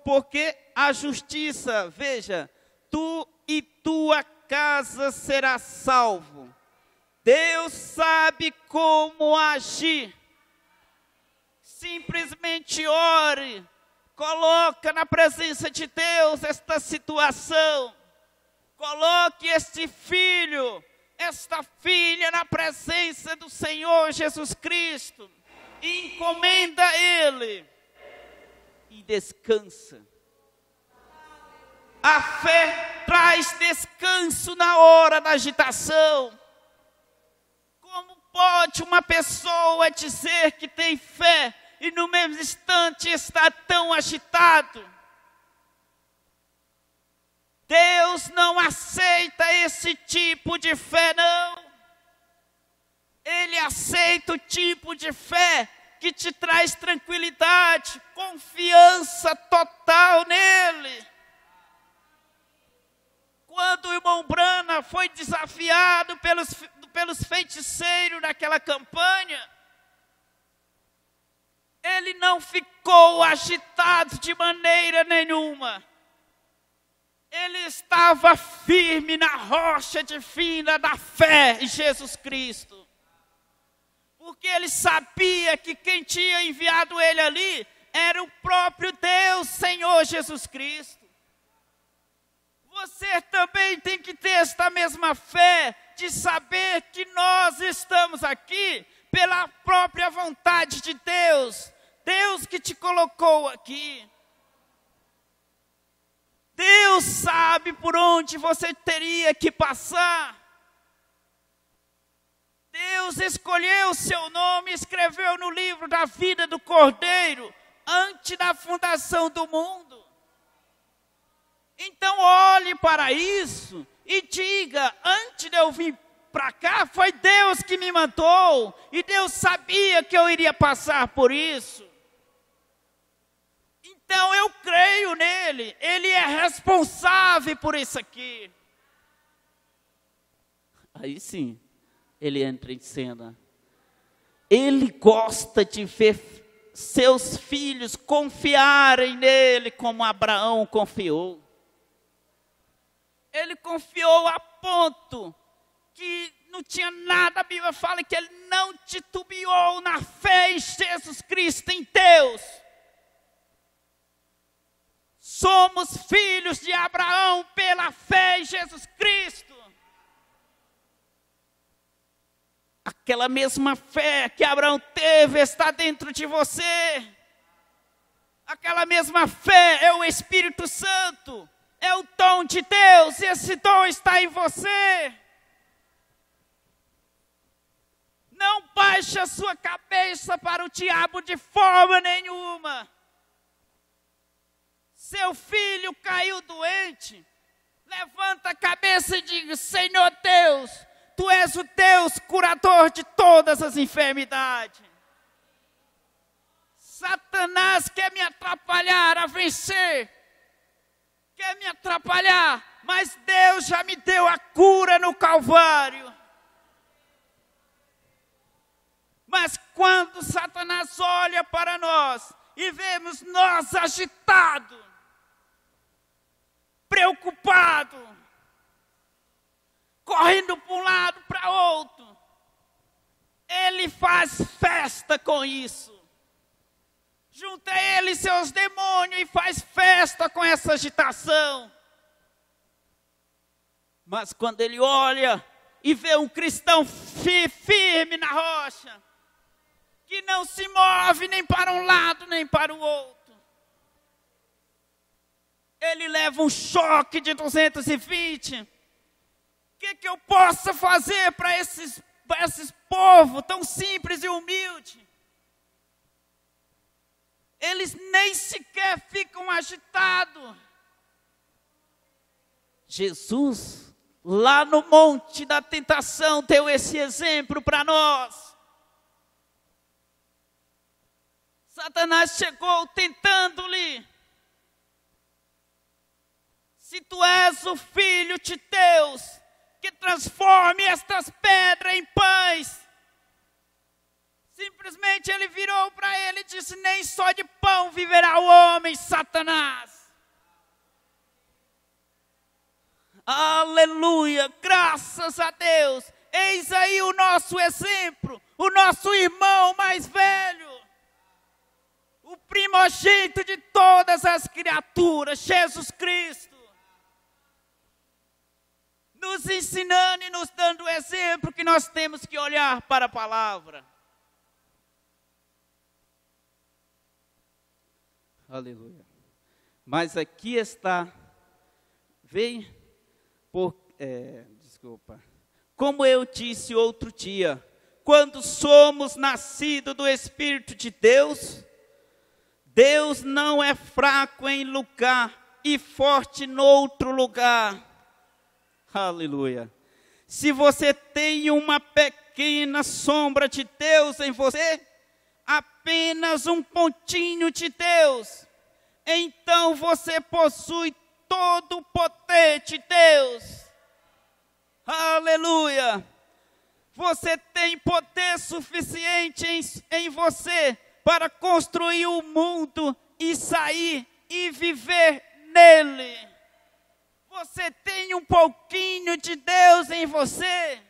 porque a justiça, veja, tu e tua casa será salvo. Deus sabe como agir. Simplesmente ore, coloca na presença de Deus esta situação, coloque este filho, esta filha na presença do Senhor Jesus Cristo, e encomenda a Ele, e descansa. A fé traz descanso na hora da agitação. Como pode uma pessoa dizer que tem fé e no mesmo instante está tão agitado? Deus não aceita esse tipo de fé, não. Ele aceita o tipo de fé que te traz tranquilidade, confiança total nele. Quando o irmão Brana foi desafiado pelos feiticeiros naquela campanha, ele não ficou agitado de maneira nenhuma. Ele estava firme na rocha divina da fé em Jesus Cristo. Porque ele sabia que quem tinha enviado ele ali era o próprio Deus, Senhor Jesus Cristo. Você também tem que ter esta mesma fé de saber que nós estamos aqui pela própria vontade de Deus. Deus que te colocou aqui. Deus sabe por onde você teria que passar. Deus escolheu o seu nome e escreveu no livro da vida do Cordeiro antes da fundação do mundo. Então olhe para isso e diga, antes de eu vir para cá, foi Deus que me mandou. E Deus sabia que eu iria passar por isso. Então eu creio nele, ele é responsável por isso aqui. Aí sim, ele entra em cena. Ele gosta de ver seus filhos confiarem nele como Abraão confiou. Ele confiou a ponto que não tinha nada, a Bíblia fala que ele não titubeou na fé em Jesus Cristo, em Deus. Somos filhos de Abraão pela fé em Jesus Cristo. Aquela mesma fé que Abraão teve está dentro de você. Aquela mesma fé é o Espírito Santo, é o dom de Deus, e esse dom está em você. Não baixe a sua cabeça para o diabo de forma nenhuma. Seu filho caiu doente, levanta a cabeça e diga: Senhor Deus, Tu és o Deus curador de todas as enfermidades. Satanás quer me atrapalhar a vencer, quer me atrapalhar, mas Deus já me deu a cura no Calvário. Mas quando Satanás olha para nós e vemos nós agitados, preocupados, correndo para um lado para outro, ele faz festa com isso. Junta ele e seus demônios e faz festa com essa agitação. Mas quando ele olha e vê um cristão firme na rocha, que não se move nem para um lado nem para o outro, ele leva um choque de 220. O que eu posso fazer para esses povos tão simples e humildes? Eles nem sequer ficam agitados. Jesus, lá no monte da tentação, deu esse exemplo para nós. Satanás chegou tentando-lhe: se tu és o Filho de Deus, que transforme estas pedras em pães. Simplesmente ele virou para ele e disse: nem só de pão viverá o homem, Satanás. Aleluia, graças a Deus. Eis aí o nosso exemplo, o nosso irmão mais velho, o primogênito de todas as criaturas, Jesus Cristo, nos ensinando e nos dando o exemplo que nós temos que olhar para a palavra. Aleluia. Mas aqui está, como eu disse outro dia, quando somos nascidos do Espírito de Deus, Deus não é fraco em lugar e forte em outro lugar. Aleluia. Se você tem uma pequena sombra de Deus em você, apenas um pontinho de Deus, então você possui todo o poder de Deus. Aleluia. Você tem poder suficiente em você para construir o mundo e sair e viver nele. Você tem um pouquinho de Deus em você,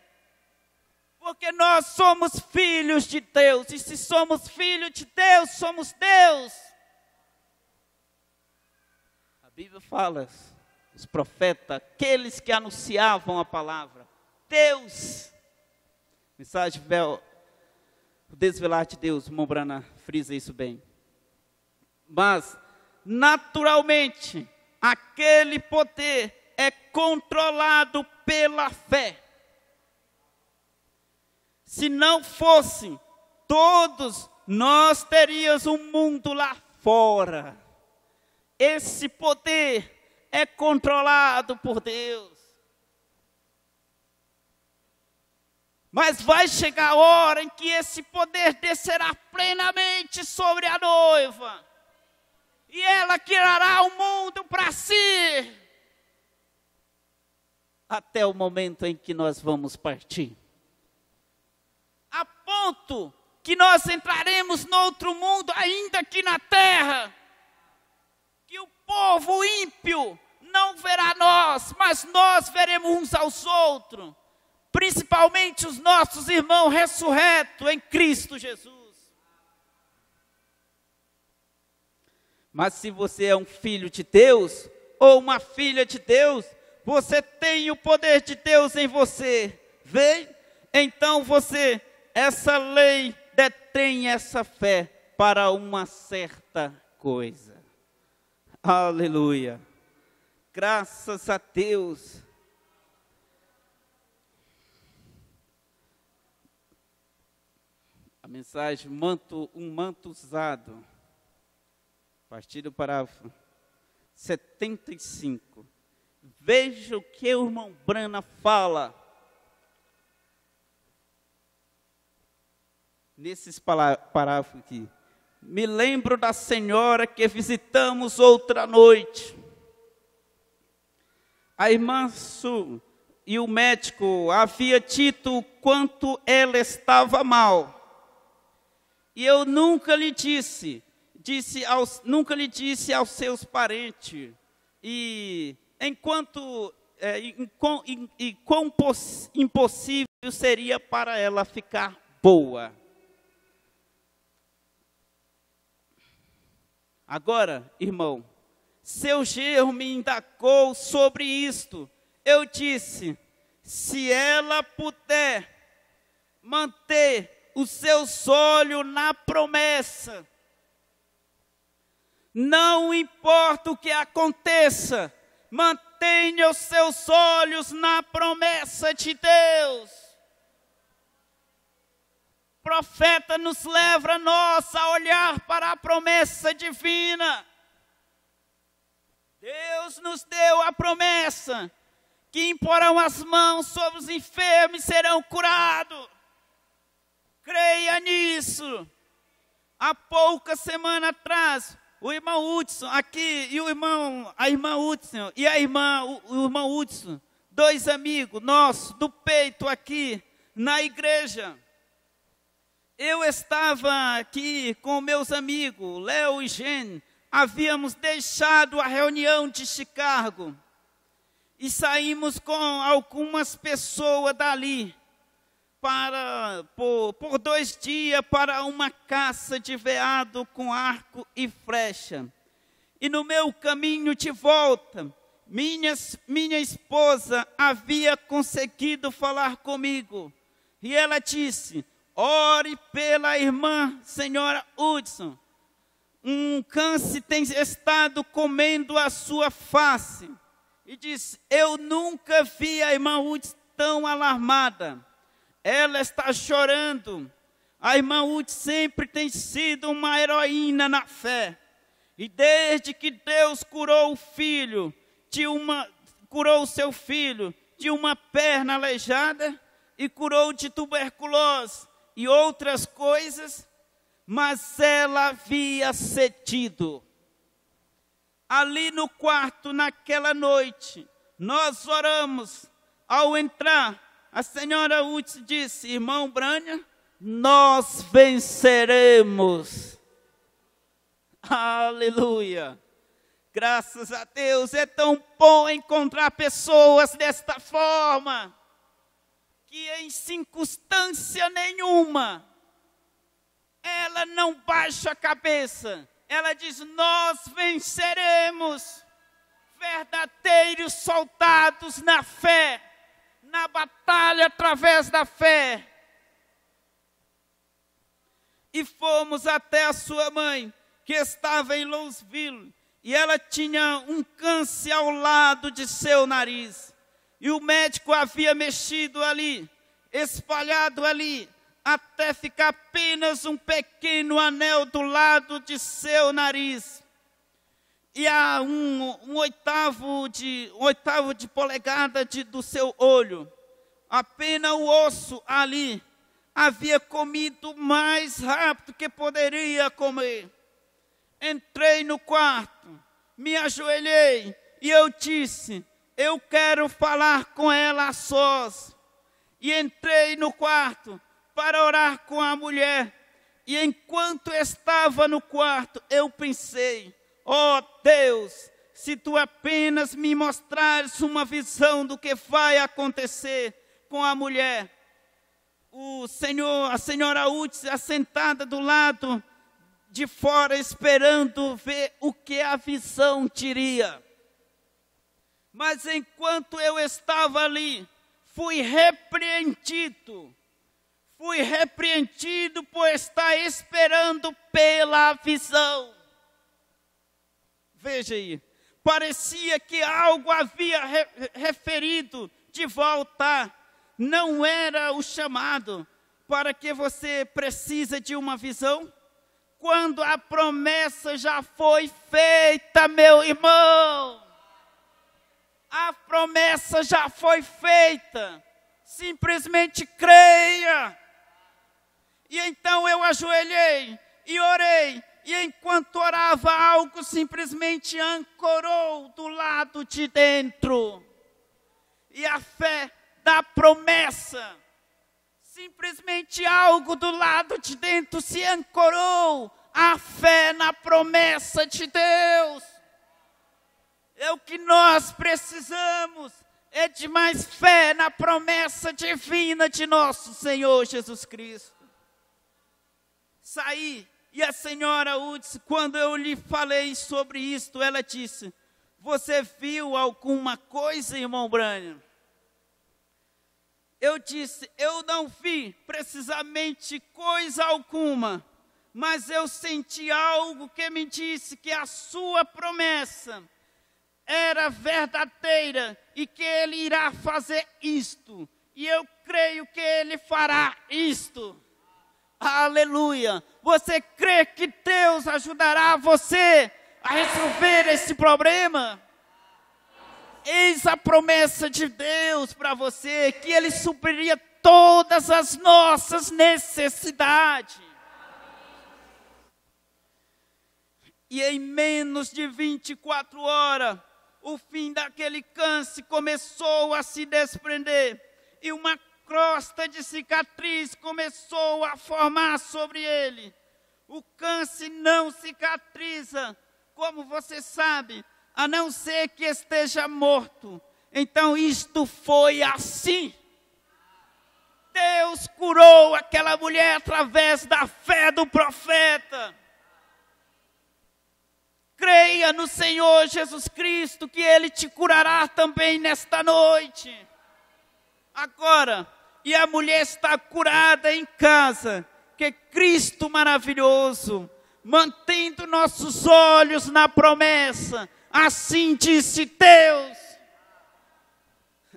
porque nós somos filhos de Deus, e se somos filhos de Deus, somos Deus. A Bíblia fala, os profetas, aqueles que anunciavam a palavra, Deus. Mensagem o desvelar de Deus, o Mombrana frisa isso bem. Mas, naturalmente, aquele poder é controlado pela fé. Se não fosse, todos nós teríamos um mundo lá fora. Esse poder é controlado por Deus. Mas vai chegar a hora em que esse poder descerá plenamente sobre a noiva. E ela tirará o mundo para si. Até o momento em que nós vamos partir. A ponto que nós entraremos no outro mundo, ainda aqui na terra. Que o povo ímpio não verá nós, mas nós veremos uns aos outros. Principalmente os nossos irmãos ressurretos em Cristo Jesus. Mas se você é um filho de Deus, ou uma filha de Deus, você tem o poder de Deus em você. Vê? Então você, essa lei detém essa fé para uma certa coisa. Aleluia. Graças a Deus. A mensagem, um manto usado. A partir do parágrafo 75. Veja o que o irmão Brana fala nesses parágrafos aqui. Me lembro da senhora que visitamos outra noite. A irmã Su e o médico havia dito o quanto ela estava mal. E eu nunca lhe disse aos seus parentes. E enquanto quão impossível seria para ela ficar boa. Agora, irmão, seu genro me indagou sobre isto. Eu disse, se ela puder manter os seus olhos na promessa, não importa o que aconteça, mantenha os seus olhos na promessa de Deus. O profeta nos leva nós a olhar para a promessa divina. Deus nos deu a promessa que imporão as mãos sobre os enfermos e serão curados. Creia nisso. Há poucas semanas atrás, o irmão Hudson aqui e a irmã Hudson e o irmão Hudson, dois amigos nossos do peito aqui na igreja. Eu estava aqui com meus amigos, Léo e Jen, havíamos deixado a reunião de Chicago e saímos com algumas pessoas dali por 2 dias para uma caça de veado com arco e flecha. E no meu caminho de volta, minha esposa havia conseguido falar comigo e ela disse, ore pela irmã senhora Hudson. Um câncer tem estado comendo a sua face. E disse, eu nunca vi a irmã Hudson tão alarmada. Ela está chorando. A irmã Hudson sempre tem sido uma heroína na fé. E desde que Deus curou curou o seu filho de uma perna aleijada e curou de tuberculose e outras coisas, mas ela havia cedido. Ali no quarto, naquela noite, nós oramos. Ao entrar, a senhora Hudson disse, irmão Brana, nós venceremos. Aleluia. Graças a Deus, é tão bom encontrar pessoas desta forma, que em circunstância nenhuma, ela não baixa a cabeça. Ela diz, nós venceremos. Verdadeiros soldados na fé, na batalha através da fé. E fomos até a sua mãe, que estava em Louisville, e ela tinha um câncer ao lado de seu nariz. E o médico havia mexido ali, espalhado ali, até ficar apenas um pequeno anel do lado de seu nariz. E há um oitavo de polegada do seu olho. Apenas o osso ali havia comido mais rápido que poderia comer. Entrei no quarto, me ajoelhei e eu disse, eu quero falar com ela a sós. E entrei no quarto para orar com a mulher. E enquanto estava no quarto, eu pensei, ó Deus, se tu apenas me mostrares uma visão do que vai acontecer com a mulher. A senhora Hudson, assentada do lado de fora esperando ver o que a visão diria. Mas enquanto eu estava ali, fui repreendido por estar esperando pela visão. Veja aí, parecia que algo havia referido de volta. Não era o chamado. Para que você precisa de uma visão? Quando a promessa já foi feita, meu irmão. A promessa já foi feita. Simplesmente creia. E então eu ajoelhei e orei. E enquanto orava, algo simplesmente ancorou do lado de dentro. E a fé da promessa, simplesmente algo do lado de dentro se ancorou. A fé na promessa de Deus. É o que nós precisamos, é de mais fé na promessa divina de nosso Senhor Jesus Cristo. Saí, e a senhora Udes, quando eu lhe falei sobre isto, ela disse: você viu alguma coisa, irmão Branham? Eu disse: eu não vi precisamente coisa alguma, mas eu senti algo que me disse que a sua promessa era verdadeira e que ele irá fazer isto. E eu creio que ele fará isto. Aleluia! Você crê que Deus ajudará você a resolver esse problema? Eis a promessa de Deus para você, que Ele supriria todas as nossas necessidades. E em menos de 24 horas, o fim daquele câncer começou a se desprender. E uma crosta de cicatriz começou a formar sobre ele. O câncer não cicatriza, como você sabe, a não ser que esteja morto. Então isto foi assim. Deus curou aquela mulher através da fé do profeta. Creia no Senhor Jesus Cristo, que Ele te curará também nesta noite. Agora, e a mulher está curada em casa, que Cristo maravilhoso, mantendo nossos olhos na promessa, assim disse Deus.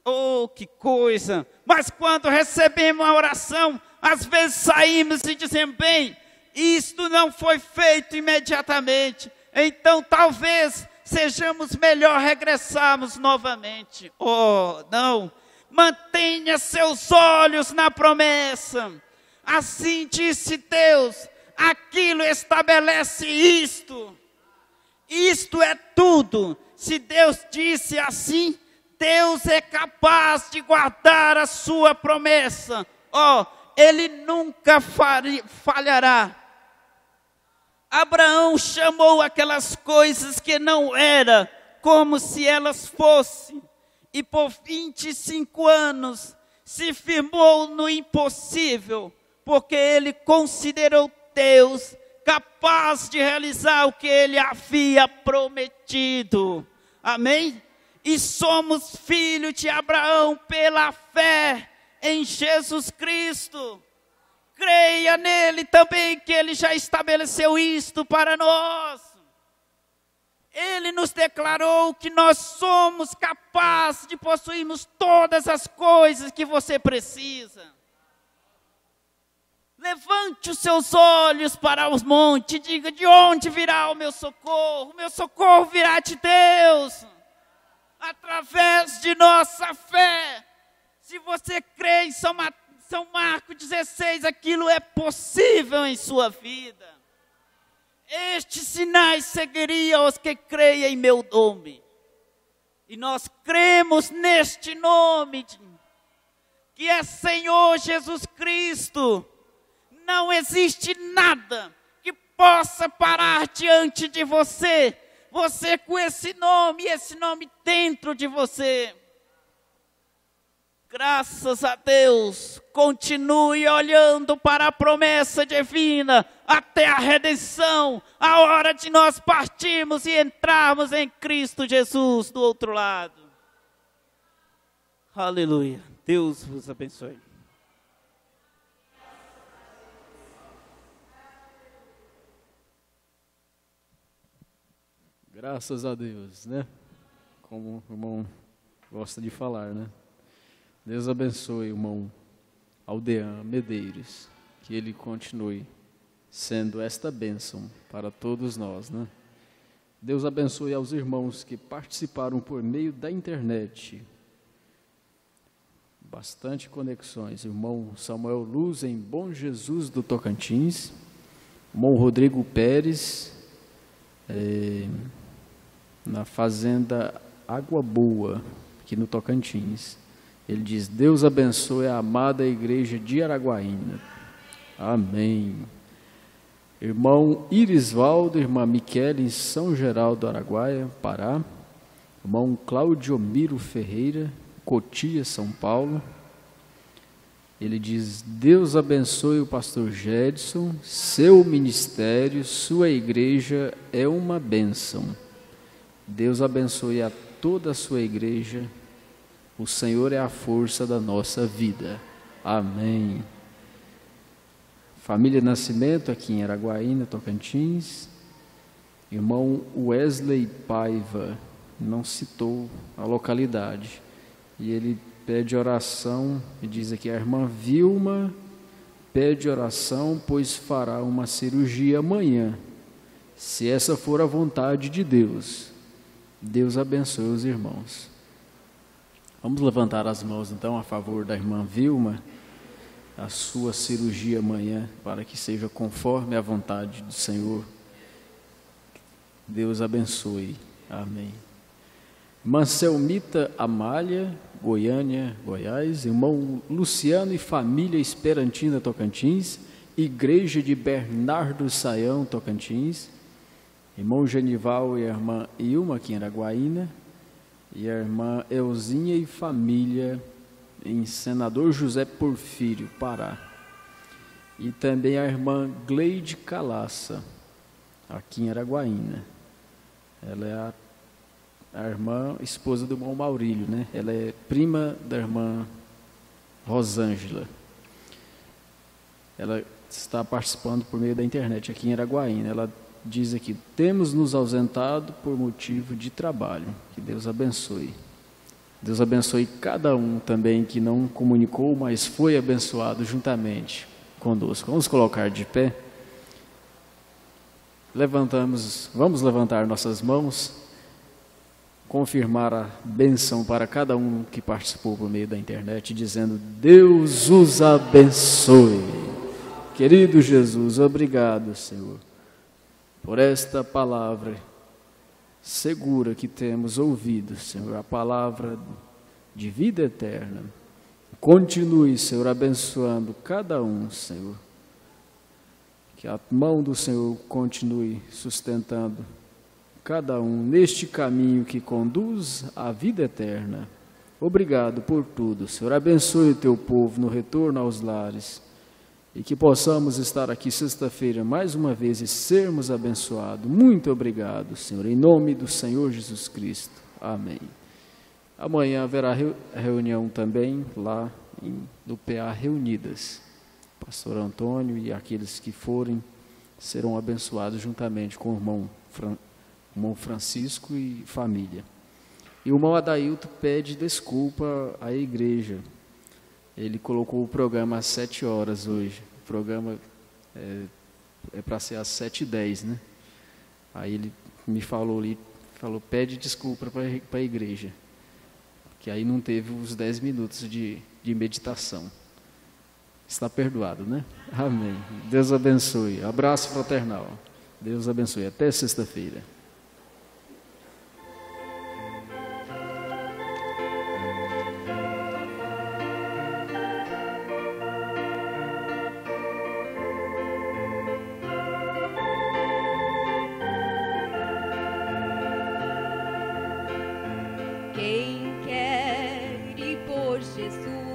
Oh, que coisa! Mas quando recebemos a oração, às vezes saímos e dizemos: bem, isto não foi feito imediatamente, então talvez sejamos melhor regressarmos novamente. Oh, não! Mantenha seus olhos na promessa. Assim disse Deus, aquilo estabelece isto. Isto é tudo. Se Deus disse assim, Deus é capaz de guardar a sua promessa. Oh, Ele nunca falhará. Abraão chamou aquelas coisas que não eram como se elas fossem. E por 25 anos se firmou no impossível, porque ele considerou Deus capaz de realizar o que ele havia prometido. Amém? E somos filhos de Abraão pela fé em Jesus Cristo. Creia nele também, que ele já estabeleceu isto para nós. Ele nos declarou que nós somos capazes de possuirmos todas as coisas que você precisa. Levante os seus olhos para os montes e diga: de onde virá o meu socorro? O meu socorro virá de Deus, através de nossa fé. Se você crê em São Marcos 16, aquilo é possível em sua vida. Estes sinais seguiriam os que creem em meu nome. E nós cremos neste nome, que é Senhor Jesus Cristo. Não existe nada que possa parar diante de você. Você com esse nome dentro de você. Graças a Deus, continue olhando para a promessa divina até a redenção, a hora de nós partirmos e entrarmos em Cristo Jesus do outro lado. Aleluia. Deus vos abençoe. Graças a Deus, né? Como o irmão gosta de falar, né? Deus abençoe o irmão Aldean Medeiros, que ele continue sendo esta bênção para todos nós, né? Deus abençoe aos irmãos que participaram por meio da internet. Bastante conexões. Irmão Samuel Luz em Bom Jesus do Tocantins. Irmão Rodrigo Pérez, na fazenda Água Boa, aqui no Tocantins. Ele diz: Deus abençoe a amada igreja de Araguaína. Amém. Irmão Irisvaldo, irmã Miquele, em São Geraldo, Araguaia, Pará. Irmão Claudio Miro Ferreira, Cotia, São Paulo. Ele diz: Deus abençoe o pastor Gedson, seu ministério, sua igreja é uma bênção. Deus abençoe a toda a sua igreja. O Senhor é a força da nossa vida. Amém. Família Nascimento, aqui em Araguaína, Tocantins. Irmão Wesley Paiva, não citou a localidade. E ele pede oração, e diz aqui: a irmã Vilma pede oração, pois fará uma cirurgia amanhã, se essa for a vontade de Deus. Deus abençoe os irmãos. Vamos levantar as mãos então a favor da irmã Vilma, a sua cirurgia amanhã, para que seja conforme a vontade do Senhor. Deus abençoe. Amém. Irmã Selmita Amália, Goiânia, Goiás. Irmão Luciano e família Esperantina, Tocantins. Igreja de Bernardo Saião, Tocantins. Irmão Genival e a irmã Ilma, aqui em Araguaína. E a irmã Elzinha e família em Senador José Porfírio, Pará. E também a irmã Gleide Calaça, aqui em Araguaína. Ela é a irmã, esposa do irmão Maurílio, né? Ela é prima da irmã Rosângela. Ela está participando por meio da internet aqui em Araguaína. Ela diz aqui: temos nos ausentado por motivo de trabalho. Que Deus abençoe. Deus abençoe cada um também que não comunicou, mas foi abençoado juntamente conosco. Vamos colocar de pé. Vamos levantar nossas mãos, confirmar a bênção para cada um que participou por meio da internet, dizendo: Deus os abençoe. Querido Jesus, obrigado, Senhor, por esta palavra segura que temos ouvido, Senhor, a palavra de vida eterna. Continue, Senhor, abençoando cada um, Senhor. Que a mão do Senhor continue sustentando cada um neste caminho que conduz à vida eterna. Obrigado por tudo, Senhor. Abençoe o teu povo no retorno aos lares. E que possamos estar aqui sexta-feira mais uma vez e sermos abençoados. Muito obrigado, Senhor, em nome do Senhor Jesus Cristo. Amém. Amanhã haverá reunião também lá do PA Reunidas. Pastor Antônio e aqueles que forem serão abençoados juntamente com o irmão Francisco e família. E o irmão Adailto pede desculpa à igreja. Ele colocou o programa às 7 horas hoje. O programa é para ser às 7h10, né? Aí ele me falou ali, pede desculpa para a igreja, que aí não teve os 10 minutos de meditação. Está perdoado, né? Amém. Deus abençoe. Abraço fraternal. Deus abençoe. Até sexta-feira. Quem quer ir por Jesus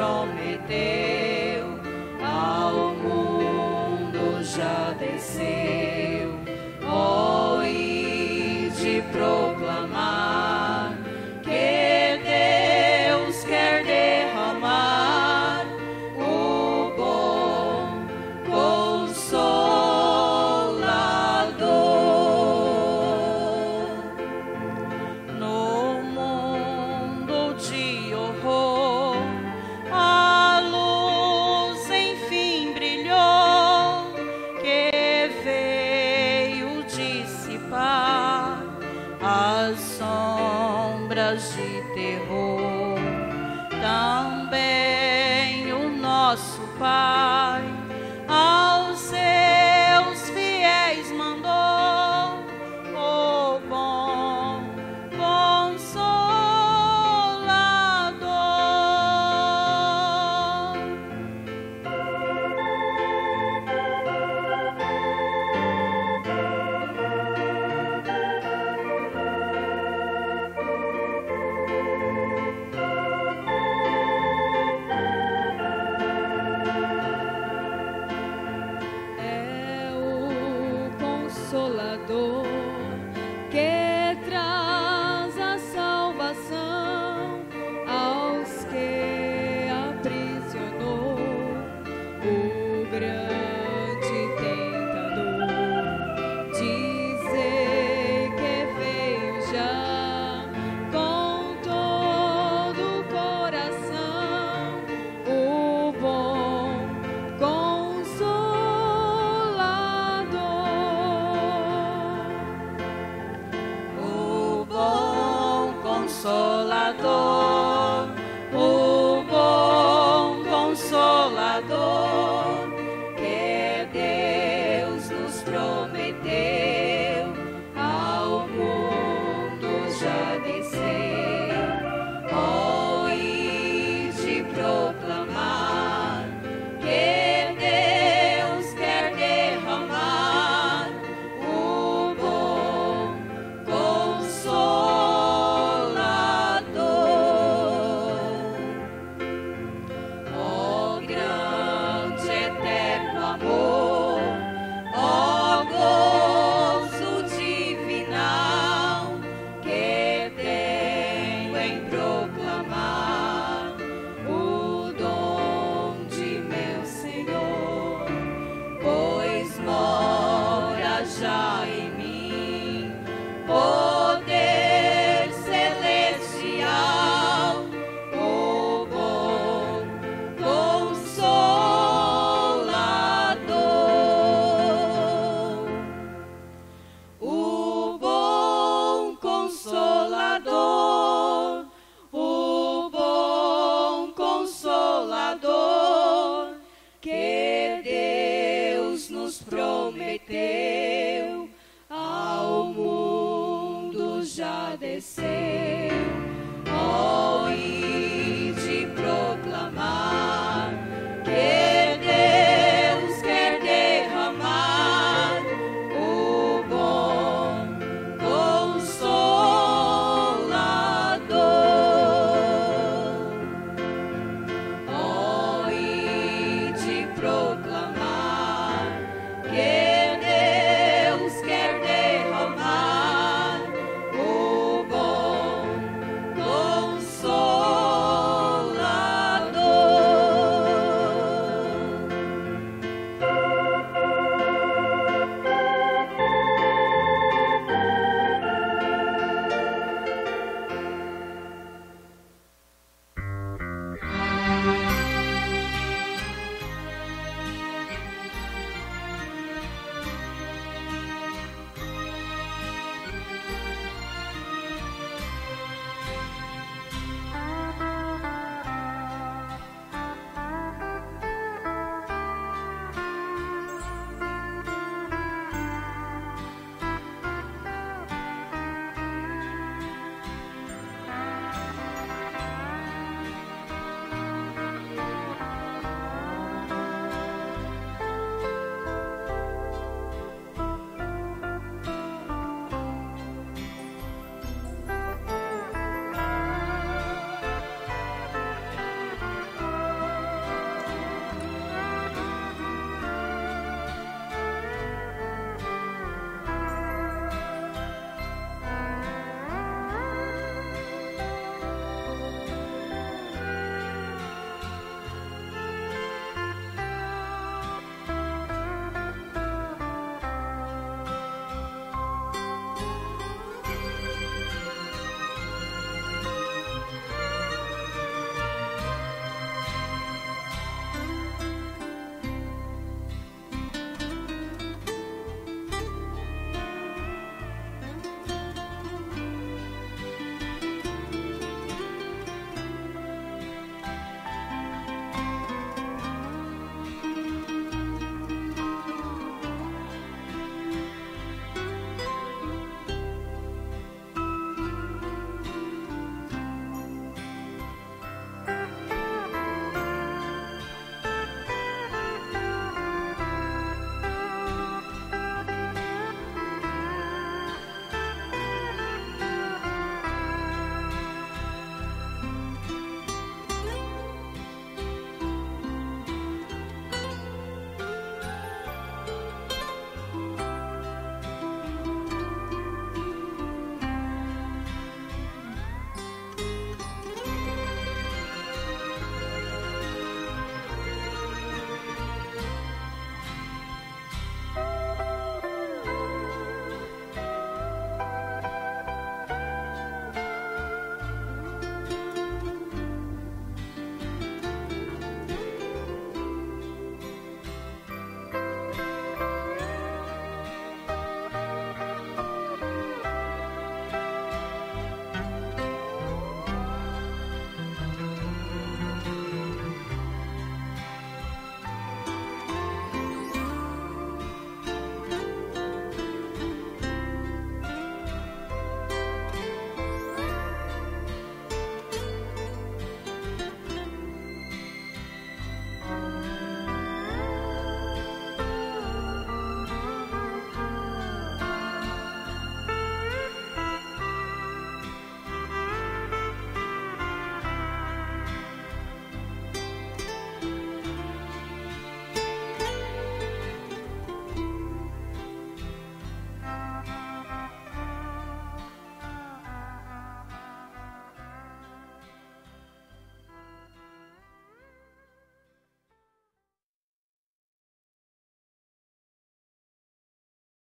prometeu, ao mundo já desceu. Oh, ide proclamar que Deus quer derramar o bom Consolador. No mundo de horror, a luz enfim brilhou, que veio dissipar as sombras de terror. Também o nosso Pai